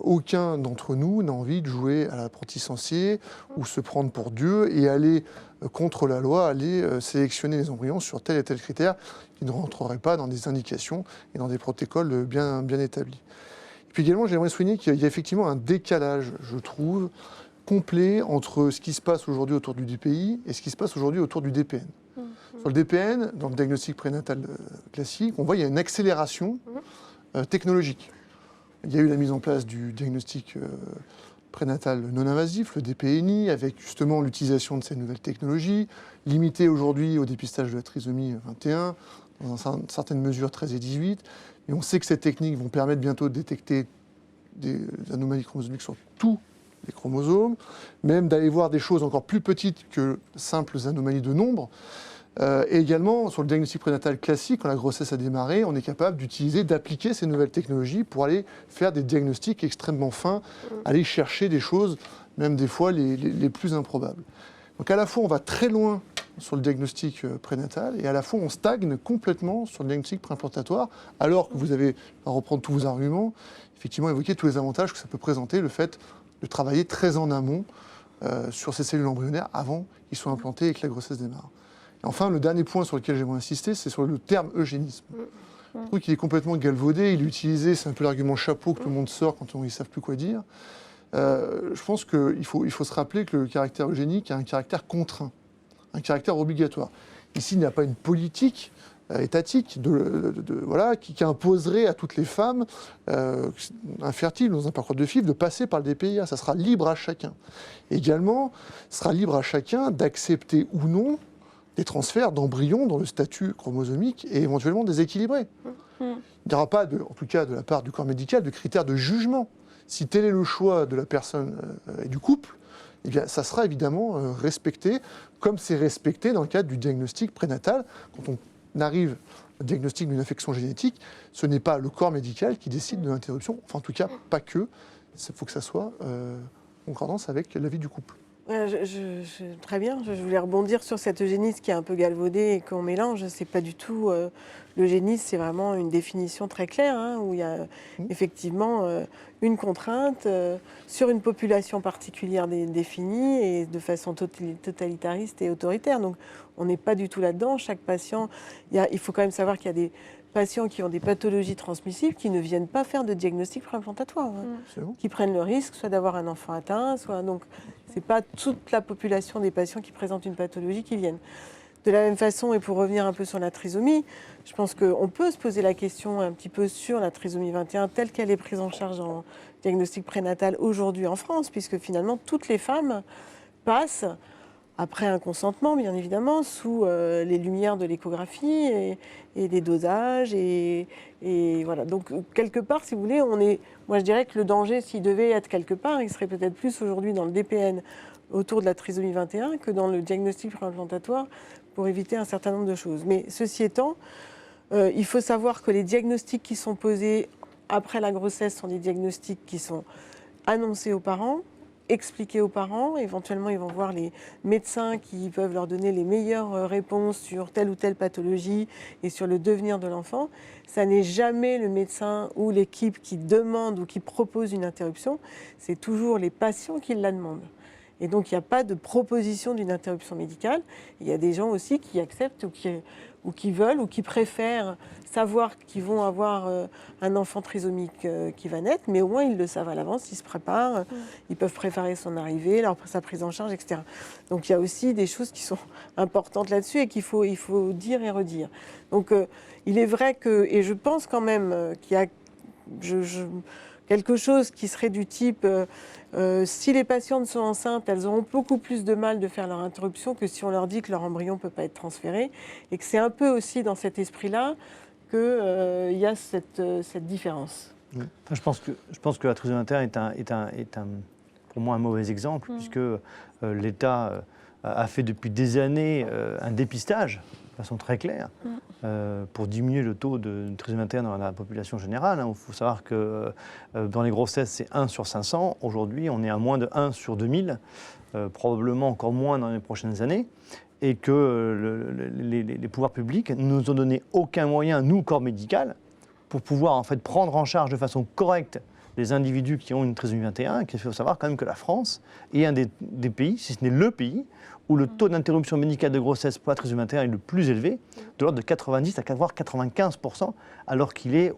aucun d'entre nous n'a envie de jouer à l'apprenti sorcier ou se prendre pour Dieu et aller contre la loi, aller sélectionner les embryons sur tel et tel critère qui ne rentreraient pas dans des indications et dans des protocoles bien établis. Et puis également, j'aimerais souligner qu'il y a effectivement un décalage, je trouve, complet entre ce qui se passe aujourd'hui autour du DPI et ce qui se passe aujourd'hui autour du DPN. Sur le DPN, dans le diagnostic prénatal classique, on voit qu'il y a une accélération technologique. Il y a eu la mise en place du diagnostic prénatal non invasif, le DPNI, avec justement l'utilisation de ces nouvelles technologies, limitées aujourd'hui au dépistage de la trisomie 21, dans certaines mesures 13 et 18. Et on sait que ces techniques vont permettre bientôt de détecter des anomalies chromosomiques sur tous les chromosomes, même d'aller voir des choses encore plus petites que simples anomalies de nombre. Et également, sur le diagnostic prénatal classique, quand la grossesse a démarré, on est capable d'appliquer ces nouvelles technologies pour aller faire des diagnostics extrêmement fins, aller chercher des choses, même des fois les plus improbables. Donc à la fois, on va très loin sur le diagnostic prénatal, et à la fois, on stagne complètement sur le diagnostic préimplantatoire, alors que vous avez, à reprendre tous vos arguments, effectivement évoqué tous les avantages que ça peut présenter, le fait de travailler très en amont sur ces cellules embryonnaires avant qu'ils soient implantés et que la grossesse démarre. Et enfin, le dernier point sur lequel j'aimerais insister, c'est sur le terme eugénisme. Je trouve qu'il est complètement galvaudé, il est utilisé, c'est un peu l'argument chapeau que tout le monde sort quand ils ne savent plus quoi dire. Je pense qu'il faut se rappeler que le caractère eugénique a un caractère contraint, un caractère obligatoire. Ici, il n'y a pas une politique étatique qui imposerait à toutes les femmes infertiles dans un parcours de FIV de passer par le DPIA. Ça sera libre à chacun. Également, ce sera libre à chacun d'accepter ou non des transferts d'embryons dont le statut chromosomique est éventuellement déséquilibré. Il n'y aura pas, en tout cas de la part du corps médical, de critères de jugement. Si tel est le choix de la personne et du couple, eh bien, ça sera évidemment respecté, comme c'est respecté dans le cadre du diagnostic prénatal. Quand on arrive au diagnostic d'une infection génétique, ce n'est pas le corps médical qui décide de l'interruption, enfin en tout cas pas que, il faut que ça soit en concordance avec l'avis du couple. Très bien, je voulais rebondir sur cet eugénisme qui est un peu galvaudé et qu'on mélange. C'est pas du tout l'eugénisme, c'est vraiment une définition très claire où il y a effectivement une contrainte sur une population particulière définie et de façon totalitariste et autoritaire. Donc on n'est pas du tout là-dedans. Chaque patient, il faut quand même savoir qu'il y a des patients qui ont des pathologies transmissibles qui ne viennent pas faire de diagnostic préimplantatoire, qui prennent le risque soit d'avoir un enfant atteint, soit donc c'est pas toute la population des patients qui présentent une pathologie qui viennent. De la même façon, et pour revenir un peu sur la trisomie, je pense qu'on peut se poser la question un petit peu sur la trisomie 21 telle qu'elle est prise en charge en diagnostic prénatal aujourd'hui en France, puisque finalement toutes les femmes passent après un consentement, bien évidemment, sous les lumières de l'échographie et des dosages. Et voilà. Donc, quelque part, si vous voulez, moi, je dirais que le danger, s'il devait être quelque part, il serait peut-être plus aujourd'hui dans le DPN autour de la trisomie 21 que dans le diagnostic préimplantatoire pour éviter un certain nombre de choses. Mais ceci étant, il faut savoir que les diagnostics qui sont posés après la grossesse sont des diagnostics qui sont annoncés aux parents expliquer aux parents. Éventuellement, ils vont voir les médecins qui peuvent leur donner les meilleures réponses sur telle ou telle pathologie et sur le devenir de l'enfant. Ça n'est jamais le médecin ou l'équipe qui demande ou qui propose une interruption. C'est toujours les patients qui la demandent. Et donc, il n'y a pas de proposition d'une interruption médicale. Il y a des gens aussi qui acceptent ou qui veulent ou qui préfèrent savoir qu'ils vont avoir un enfant trisomique qui va naître, mais au moins ils le savent à l'avance, ils se préparent, ils peuvent préparer son arrivée, sa prise en charge, etc. Donc il y a aussi des choses qui sont importantes là-dessus et qu'il faut dire et redire. Donc il est vrai que, et je pense quand même qu'il y a quelque chose qui serait du type si les patientes sont enceintes, elles auront beaucoup plus de mal de faire leur interruption que si on leur dit que leur embryon ne peut pas être transféré. Et que c'est un peu aussi dans cet esprit-là qu'il y a cette différence. Je pense que la trisomie 21 est pour moi un mauvais exemple, puisque l'État a fait depuis des années un dépistage de façon très claire pour diminuer le taux de trisomie 21 dans la population générale. Il faut savoir que dans les grossesses, c'est 1 sur 500. Aujourd'hui, on est à moins de 1 sur 2000, probablement encore moins dans les prochaines années. Et que les pouvoirs publics ne nous ont donné aucun moyen, nous, corps médical, pour pouvoir en fait prendre en charge de façon correcte les individus qui ont une trisomie 21. Il faut savoir quand même que la France est un des pays, si ce n'est le pays, où le taux d'interruption médicale de grossesse pour la trisomie 21 est le plus élevé, de l'ordre de 90 à voire 95%, alors qu'il est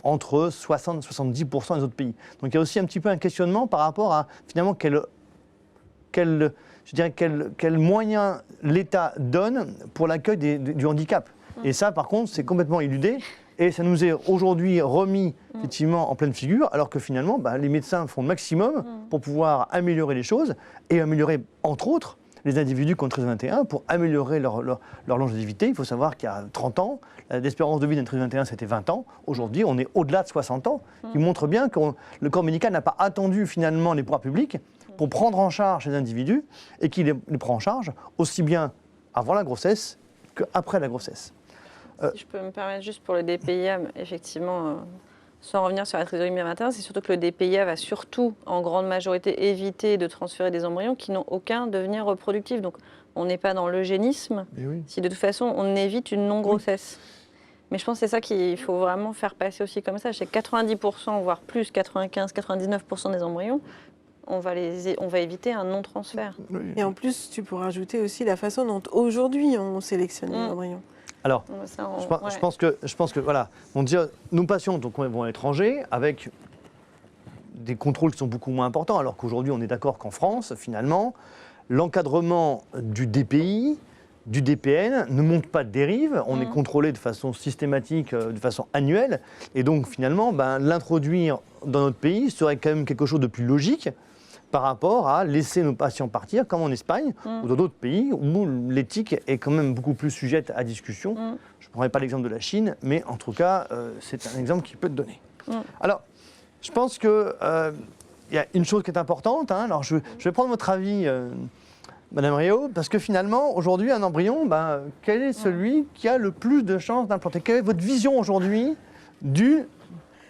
entre 60 et 70% des autres pays. Donc il y a aussi un petit peu un questionnement par rapport à finalement quel moyen l'État donne pour l'accueil du handicap. Et ça, par contre, c'est complètement éludé. Et ça nous est aujourd'hui remis effectivement en pleine figure, alors que finalement, les médecins font le maximum pour pouvoir améliorer les choses et améliorer, entre autres, les individus qui ont trisomie 21 pour améliorer leur longévité. Il faut savoir qu'il y a 30 ans, l'espérance de vie d'un trisomie 21, c'était 20 ans. Aujourd'hui, on est au-delà de 60 ans, qui montre bien que le corps médical n'a pas attendu finalement les pouvoirs publics pour prendre en charge les individus et qu'il les prend en charge aussi bien avant la grossesse qu'après la grossesse. Si je peux me permettre juste pour le DPIA, effectivement, sans revenir sur la trisomie 21, c'est surtout que le DPIA va surtout, en grande majorité, éviter de transférer des embryons qui n'ont aucun devenir reproductif. Donc, on n'est pas dans l'eugénisme, si de toute façon, on évite une non-grossesse. Mais je pense que c'est ça qu'il faut vraiment faire passer aussi comme ça. C'est 90%, voire plus, 95-99% des embryons, on va éviter un non-transfert. Et en plus, tu pourras ajouter aussi la façon dont aujourd'hui on sélectionne les embryons. Alors, je pense que voilà, on dit, nos patients vont à l'étranger avec des contrôles qui sont beaucoup moins importants, alors qu'aujourd'hui, on est d'accord qu'en France, finalement, l'encadrement du DPI, du DPN ne montre pas de dérive. On est contrôlé de façon systématique, de façon annuelle. Et donc, finalement, l'introduire dans notre pays serait quand même quelque chose de plus logique par rapport à laisser nos patients partir, comme en Espagne ou dans d'autres pays où l'éthique est quand même beaucoup plus sujette à discussion. Je ne prendrai pas l'exemple de la Chine, mais en tout cas, c'est un exemple qui peut te donner. Alors, je pense qu'il y a une chose qui est importante. Alors, je vais prendre votre avis, Madame Riault, parce que finalement, aujourd'hui, un embryon, quel est celui qui a le plus de chances d'implanter? Quelle est votre vision aujourd'hui du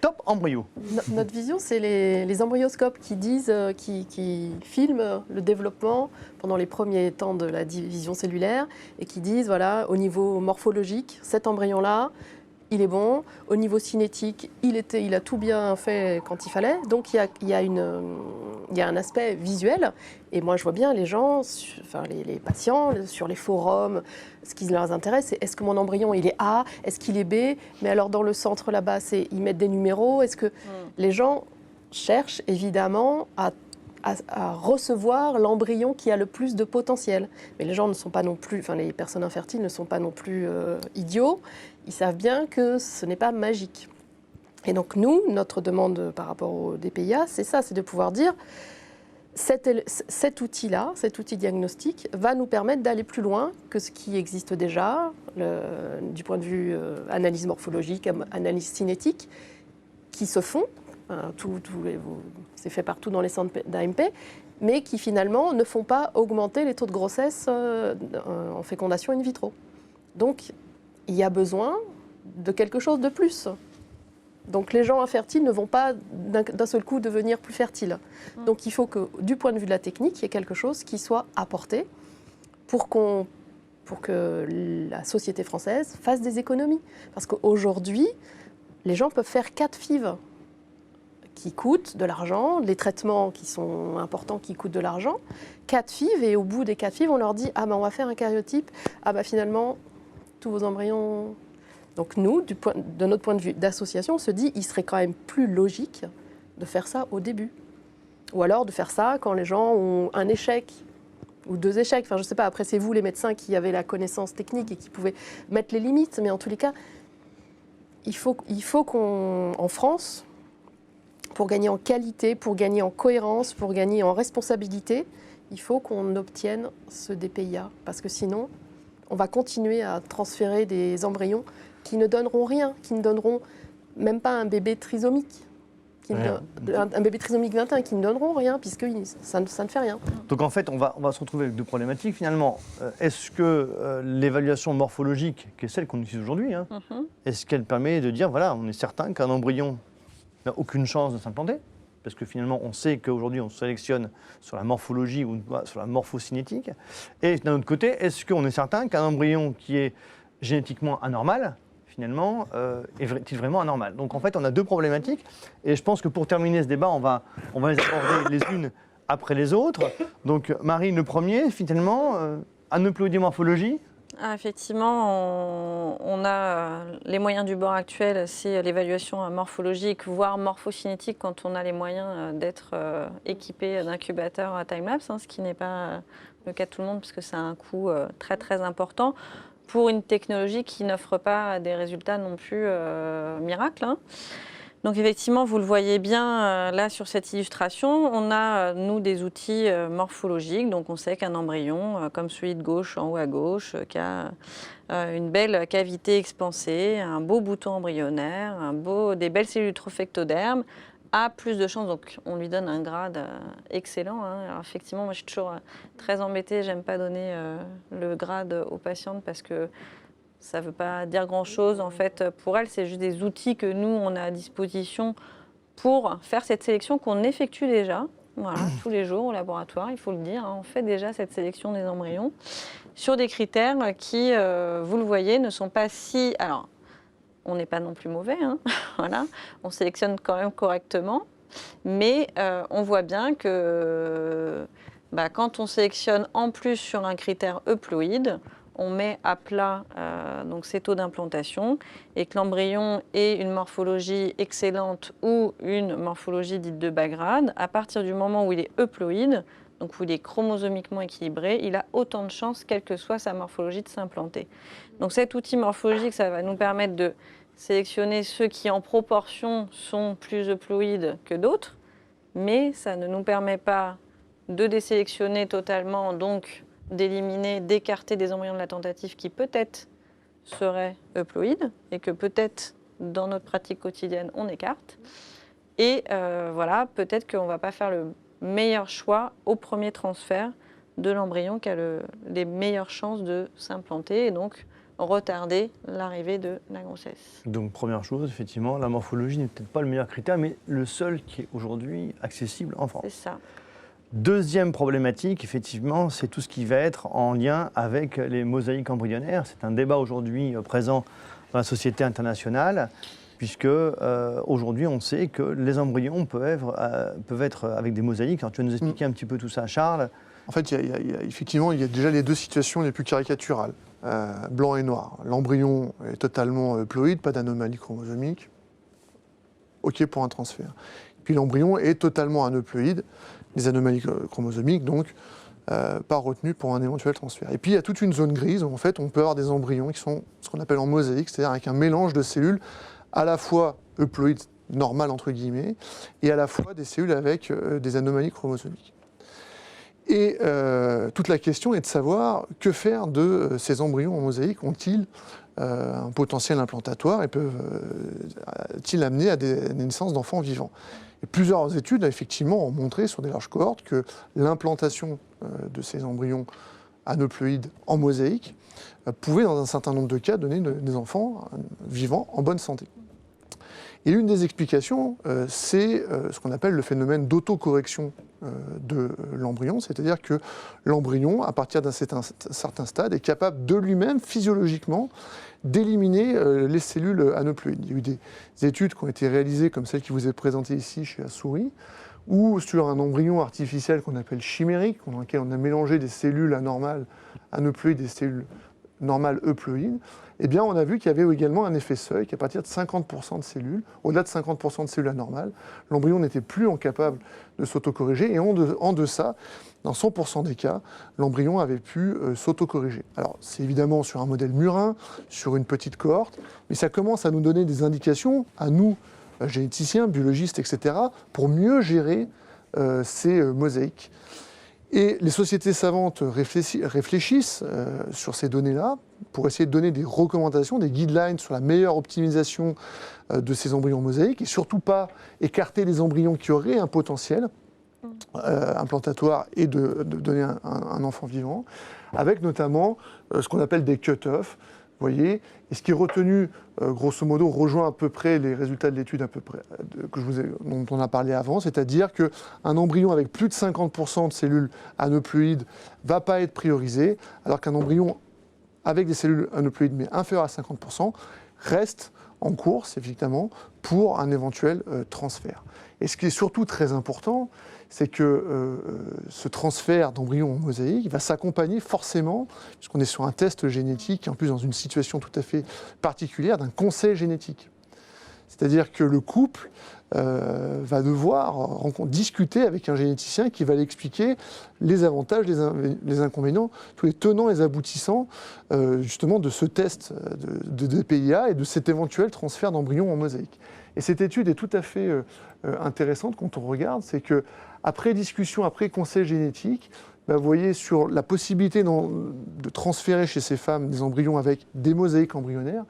top embryo? Notre vision, c'est les embryoscopes qui disent, qui filment le développement pendant les premiers temps de la division cellulaire et qui disent, voilà, au niveau morphologique, cet embryon-là, il est bon. Au niveau cinétique, il a tout bien fait quand il fallait. Donc il y a un aspect visuel. Et moi, je vois bien les gens, les patients, sur les forums, ce qui leur intéresse, c'est est-ce que mon embryon, il est A, est-ce qu'il est B? Mais alors dans le centre là-bas, ils mettent des numéros. Est-ce que les gens cherchent évidemment à recevoir l'embryon qui a le plus de potentiel. Mais les gens ne sont pas non plus, les personnes infertiles ne sont pas non plus idiots. Ils savent bien que ce n'est pas magique. Et donc nous, notre demande par rapport au DPIA, c'est ça, c'est de pouvoir dire cet outil-là, cet outil diagnostique, va nous permettre d'aller plus loin que ce qui existe déjà, du point de vue analyse morphologique, analyse cinétique, qui se font. C'est fait partout dans les centres d'AMP, mais qui finalement ne font pas augmenter les taux de grossesse en fécondation in vitro. Donc, il y a besoin de quelque chose de plus. Donc les gens infertiles ne vont pas d'un seul coup devenir plus fertiles. Donc il faut que, du point de vue de la technique, il y ait quelque chose qui soit apporté pour que la société française fasse des économies. Parce qu'aujourd'hui, les gens peuvent faire 4 FIV qui coûtent de l'argent, les traitements qui sont importants qui coûtent de l'argent, 4 FIV, et au bout des 4 FIV, on leur dit « Ah ben on va faire un karyotype, ah ben finalement, tous vos embryons… » Donc nous, de notre point de vue d'association, on se dit il serait quand même plus logique de faire ça au début. Ou alors de faire ça quand les gens ont un échec ou 2 échecs. Enfin, je ne sais pas, après c'est vous les médecins qui avez la connaissance technique et qui pouvaient mettre les limites. Mais en tous les cas, il faut qu'en France, pour gagner en qualité, pour gagner en cohérence, pour gagner en responsabilité, il faut qu'on obtienne ce DPIA. Parce que sinon, on va continuer à transférer des embryons qui ne donneront rien, qui ne donneront même pas un bébé trisomique. Un bébé trisomique 21 qui ne donneront rien, puisque ça ne fait rien. Donc en fait, on va se retrouver avec 2 problématiques finalement. Est-ce que l'évaluation morphologique, qui est celle qu'on utilise aujourd'hui, est-ce qu'elle permet de dire, voilà, on est certain qu'un embryon n'a aucune chance de s'implanter? Parce que finalement, on sait qu'aujourd'hui, on sélectionne sur la morphologie ou sur la morphocinétique. Et d'un autre côté, est-ce qu'on est certain qu'un embryon qui est génétiquement anormal, finalement, est-il vraiment anormal? Donc en fait, on a 2 problématiques. Et je pense que pour terminer ce débat, on va les aborder les unes après les autres. Donc Marine, le premier, finalement, aneuploïdie morphologie. Effectivement, on a les moyens du bord actuel, c'est l'évaluation morphologique, voire morphocinétique, quand on a les moyens d'être équipé d'incubateurs à time-lapse, ce qui n'est pas le cas de tout le monde, parce que ça a un coût très très important, pour une technologie qui n'offre pas des résultats non plus miracles. Donc effectivement, vous le voyez bien là sur cette illustration, on a nous des outils morphologiques, donc on sait qu'un embryon, comme celui de gauche en haut à gauche, qui a une belle cavité expansée, un beau bouton embryonnaire, des belles cellules trophectodermes, a plus de chances, donc on lui donne un grade excellent. Alors effectivement, moi je suis toujours très embêtée, j'aime pas donner le grade aux patientes parce que ça ne veut pas dire grand-chose. En fait, pour elles, c'est juste des outils que nous, on a à disposition pour faire cette sélection qu'on effectue déjà, voilà, tous les jours au laboratoire, il faut le dire. On fait déjà cette sélection des embryons sur des critères qui, vous le voyez, ne sont pas si… Alors, on n'est pas non plus mauvais, voilà. On sélectionne quand même correctement, mais on voit bien que quand on sélectionne en plus sur un critère euploïde, on met à plat donc ces taux d'implantation et que l'embryon ait une morphologie excellente ou une morphologie dite de bas grade, à partir du moment où il est euploïde, donc où il est chromosomiquement équilibré, il a autant de chances, quelle que soit sa morphologie, de s'implanter. Donc cet outil morphologique, ça va nous permettre de sélectionner ceux qui en proportion sont plus euploïdes que d'autres, mais ça ne nous permet pas de désélectionner totalement, donc d'éliminer, d'écarter des embryons de la tentative qui peut-être seraient euploïdes et que peut-être dans notre pratique quotidienne on écarte. Et voilà, peut-être qu'on ne va pas faire le meilleur choix au premier transfert de l'embryon qui a les meilleures chances de s'implanter et donc retarder l'arrivée de la grossesse. Donc première chose, effectivement, la morphologie n'est peut-être pas le meilleur critère, mais le seul qui est aujourd'hui accessible en France. C'est ça. Deuxième problématique, effectivement, c'est tout ce qui va être en lien avec les mosaïques embryonnaires. C'est un débat aujourd'hui présent dans la société internationale, puisque aujourd'hui on sait que les embryons peuvent être avec des mosaïques. Alors tu vas nous expliquer un petit peu tout ça, Charles. En fait, effectivement, il y a déjà les 2 situations les plus caricaturales, blanc et noir. L'embryon est totalement euploïde, pas d'anomalie chromosomique, OK pour un transfert. Puis l'embryon est totalement aneuploïde, des anomalies chromosomiques, donc pas retenues pour un éventuel transfert. Et puis il y a toute une zone grise où en fait on peut avoir des embryons qui sont ce qu'on appelle en mosaïque, c'est-à-dire avec un mélange de cellules à la fois euploïdes normales entre guillemets, et à la fois des cellules avec des anomalies chromosomiques. Et toute la question est de savoir que faire de ces embryons en mosaïque. Ont-ils un potentiel implantatoire et peuvent-ils amener à des naissances d'enfants vivants? Et plusieurs études, effectivement, ont montré sur des larges cohortes que l'implantation de ces embryons aneuploïdes en mosaïque pouvait, dans un certain nombre de cas, donner des enfants vivants en bonne santé. Et l'une des explications, c'est ce qu'on appelle le phénomène d'autocorrection de l'embryon, c'est-à-dire que l'embryon, à partir d'un certain stade, est capable de lui-même, physiologiquement, d'éliminer les cellules aneuploïdes. Il y a eu des études qui ont été réalisées, comme celle qui vous est présentée ici chez la souris, ou sur un embryon artificiel qu'on appelle chimérique, dans lequel on a mélangé des cellules anormales aneuploïdes et des cellules normales euploïdes, eh bien, on a vu qu'il y avait également un effet seuil, qu'à partir de 50% de cellules, au-delà de 50% de cellules anormales, l'embryon n'était plus incapable de s'autocorriger, et en deçà, dans 100% des cas, l'embryon avait pu s'autocorriger. Alors, c'est évidemment sur un modèle murin, sur une petite cohorte, mais ça commence à nous donner des indications, à nous, généticiens, biologistes, etc., pour mieux gérer ces mosaïques. Et les sociétés savantes réfléchissent sur ces données-là pour essayer de donner des recommandations, des guidelines sur la meilleure optimisation de ces embryons mosaïques et surtout pas écarter les embryons qui auraient un potentiel implantatoire et de donner un enfant vivant, avec notamment ce qu'on appelle des cut-offs. Vous voyez, et ce qui est retenu, grosso modo, rejoint à peu près les résultats de l'étude dont on a parlé avant, c'est-à-dire qu'un embryon avec plus de 50% de cellules aneuploïdes ne va pas être priorisé, alors qu'un embryon avec des cellules aneuploïdes mais inférieur à 50% reste en course, évidemment, pour un éventuel transfert. Et ce qui est surtout très important, c'est que ce transfert d'embryon en mosaïque va s'accompagner forcément, puisqu'on est sur un test génétique, en plus dans une situation tout à fait particulière, d'un conseil génétique. C'est-à-dire que le couple va devoir discuter avec un généticien qui va lui expliquer les avantages, les inconvénients, tous les tenants et les aboutissants justement de ce test de DPIA et de cet éventuel transfert d'embryon en mosaïque. Et cette étude est tout à fait intéressante quand on regarde, c'est que après discussion, après conseil génétique, vous voyez sur la possibilité de transférer chez ces femmes des embryons avec des mosaïques embryonnaires,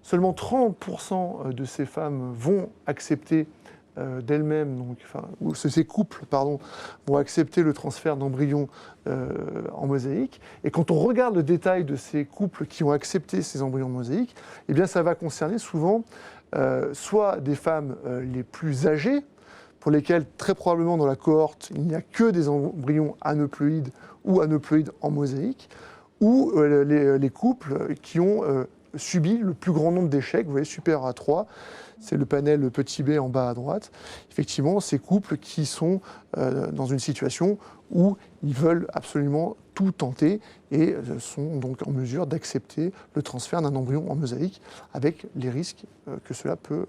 seulement 30% de ces femmes vont accepter d'elles-mêmes, ou ces couples, vont accepter le transfert d'embryons en mosaïque. Et quand on regarde le détail de ces couples qui ont accepté ces embryons en mosaïque, eh bien ça va concerner souvent soit des femmes les plus âgées, pour lesquelles très probablement dans la cohorte il n'y a que des embryons aneuploïdes ou aneuploïdes en mosaïque, ou les couples qui ont subi le plus grand nombre d'échecs, vous voyez, supérieur à 3, c'est le panel petit b en bas à droite. Effectivement, ces couples qui sont dans une situation où ils veulent absolument tout tenter et sont donc en mesure d'accepter le transfert d'un embryon en mosaïque avec les risques que cela peut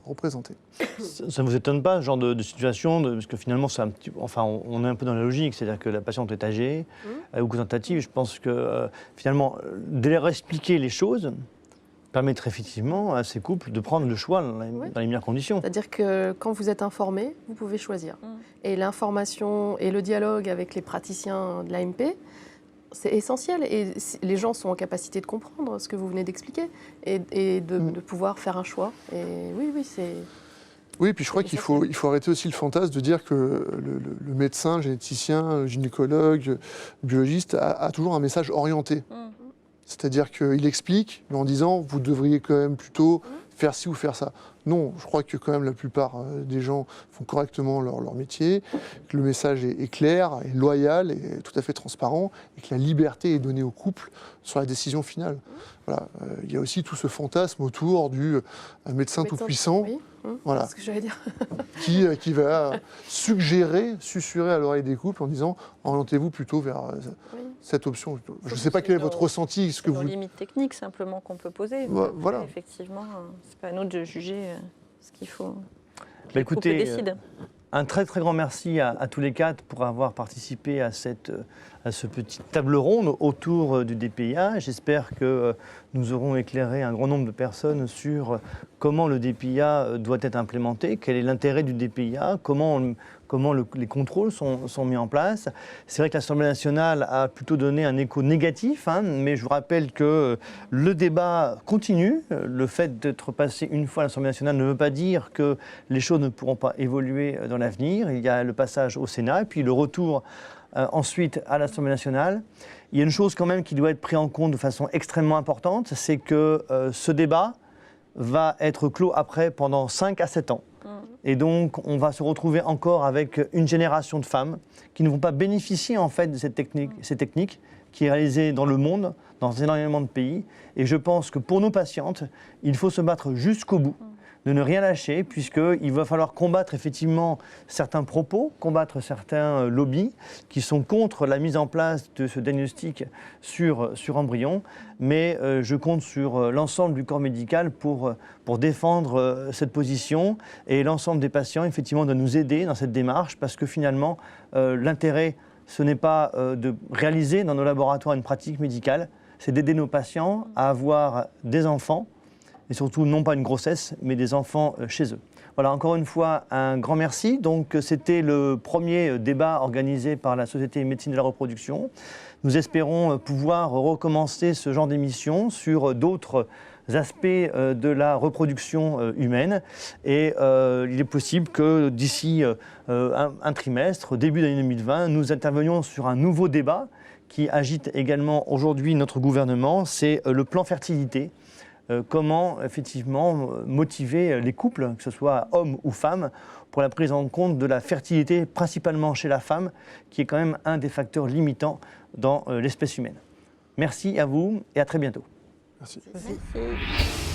représenter. Ça ne vous étonne pas, ce genre de situation, parce que finalement, on est un peu dans la logique, c'est-à-dire que la patiente est âgée, ou tentative. Je pense que finalement, de leur expliquer les choses permettrait effectivement à ces couples de prendre le choix dans les meilleures conditions. C'est-à-dire que quand vous êtes informé, vous pouvez choisir. Et l'information et le dialogue avec les praticiens de l'AMP, c'est essentiel. Et les gens sont en capacité de comprendre ce que vous venez d'expliquer et de pouvoir faire un choix. Et oui, c'est... Oui, puis je crois qu'il faut arrêter aussi le fantasme de dire que le médecin, généticien, gynécologue, biologiste a toujours un message orienté. C'est-à-dire qu'il explique, mais en disant vous devriez quand même plutôt faire ci ou faire ça. Non, je crois que quand même la plupart des gens font correctement leur métier, que le message est clair, est loyal, et tout à fait transparent, et que la liberté est donnée au couple sur la décision finale. Voilà. Il y a aussi tout ce fantasme autour du médecin tout-puissant. Oui. Voilà. C'est ce que j'allais dire. qui va susurrer à l'oreille des couples en disant orientez-vous plutôt vers cette option. Je ne sais pas quel est votre ressenti. C'est nos limites techniques simplement qu'on peut poser. Voilà. Effectivement, c'est pas à nous de juger ce qu'il faut. Écoutez, décide. Un très très grand merci à tous les quatre pour avoir participé à ce petit table ronde autour du DPIA. J'espère que nous aurons éclairé un grand nombre de personnes sur comment le DPIA doit être implémenté, quel est l'intérêt du DPIA, comment les contrôles sont mis en place. C'est vrai que l'Assemblée nationale a plutôt donné un écho négatif, mais je vous rappelle que le débat continue. Le fait d'être passé une fois à l'Assemblée nationale ne veut pas dire que les choses ne pourront pas évoluer dans l'avenir. Il y a le passage au Sénat et puis le retour ensuite à l'Assemblée nationale. Il y a une chose quand même qui doit être prise en compte de façon extrêmement importante, c'est que ce débat va être clos après pendant 5 à 7 ans. Et donc, on va se retrouver encore avec une génération de femmes qui ne vont pas bénéficier en fait de ces techniques qui est réalisée dans le monde, dans énormément de pays. Et je pense que pour nos patientes, il faut se battre jusqu'au bout, de ne rien lâcher, puisqu'il va falloir combattre effectivement certains propos, combattre certains lobbies qui sont contre la mise en place de ce diagnostic sur embryon. Mais je compte sur l'ensemble du corps médical pour défendre cette position, et l'ensemble des patients effectivement de nous aider dans cette démarche, parce que finalement l'intérêt ce n'est pas de réaliser dans nos laboratoires une pratique médicale, c'est d'aider nos patients à avoir des enfants, et surtout non pas une grossesse, mais des enfants chez eux. Voilà, encore une fois, un grand merci. Donc, c'était le premier débat organisé par la Société Médecine de la Reproduction. Nous espérons pouvoir recommencer ce genre d'émission sur d'autres aspects de la reproduction humaine. Et il est possible que d'ici un trimestre, début d'année 2020, nous intervenions sur un nouveau débat qui agite également aujourd'hui notre gouvernement, c'est le plan fertilité. Comment effectivement motiver les couples, que ce soit hommes ou femmes, pour la prise en compte de la fertilité, principalement chez la femme, qui est quand même un des facteurs limitants dans l'espèce humaine. Merci à vous et à très bientôt. Merci. Merci.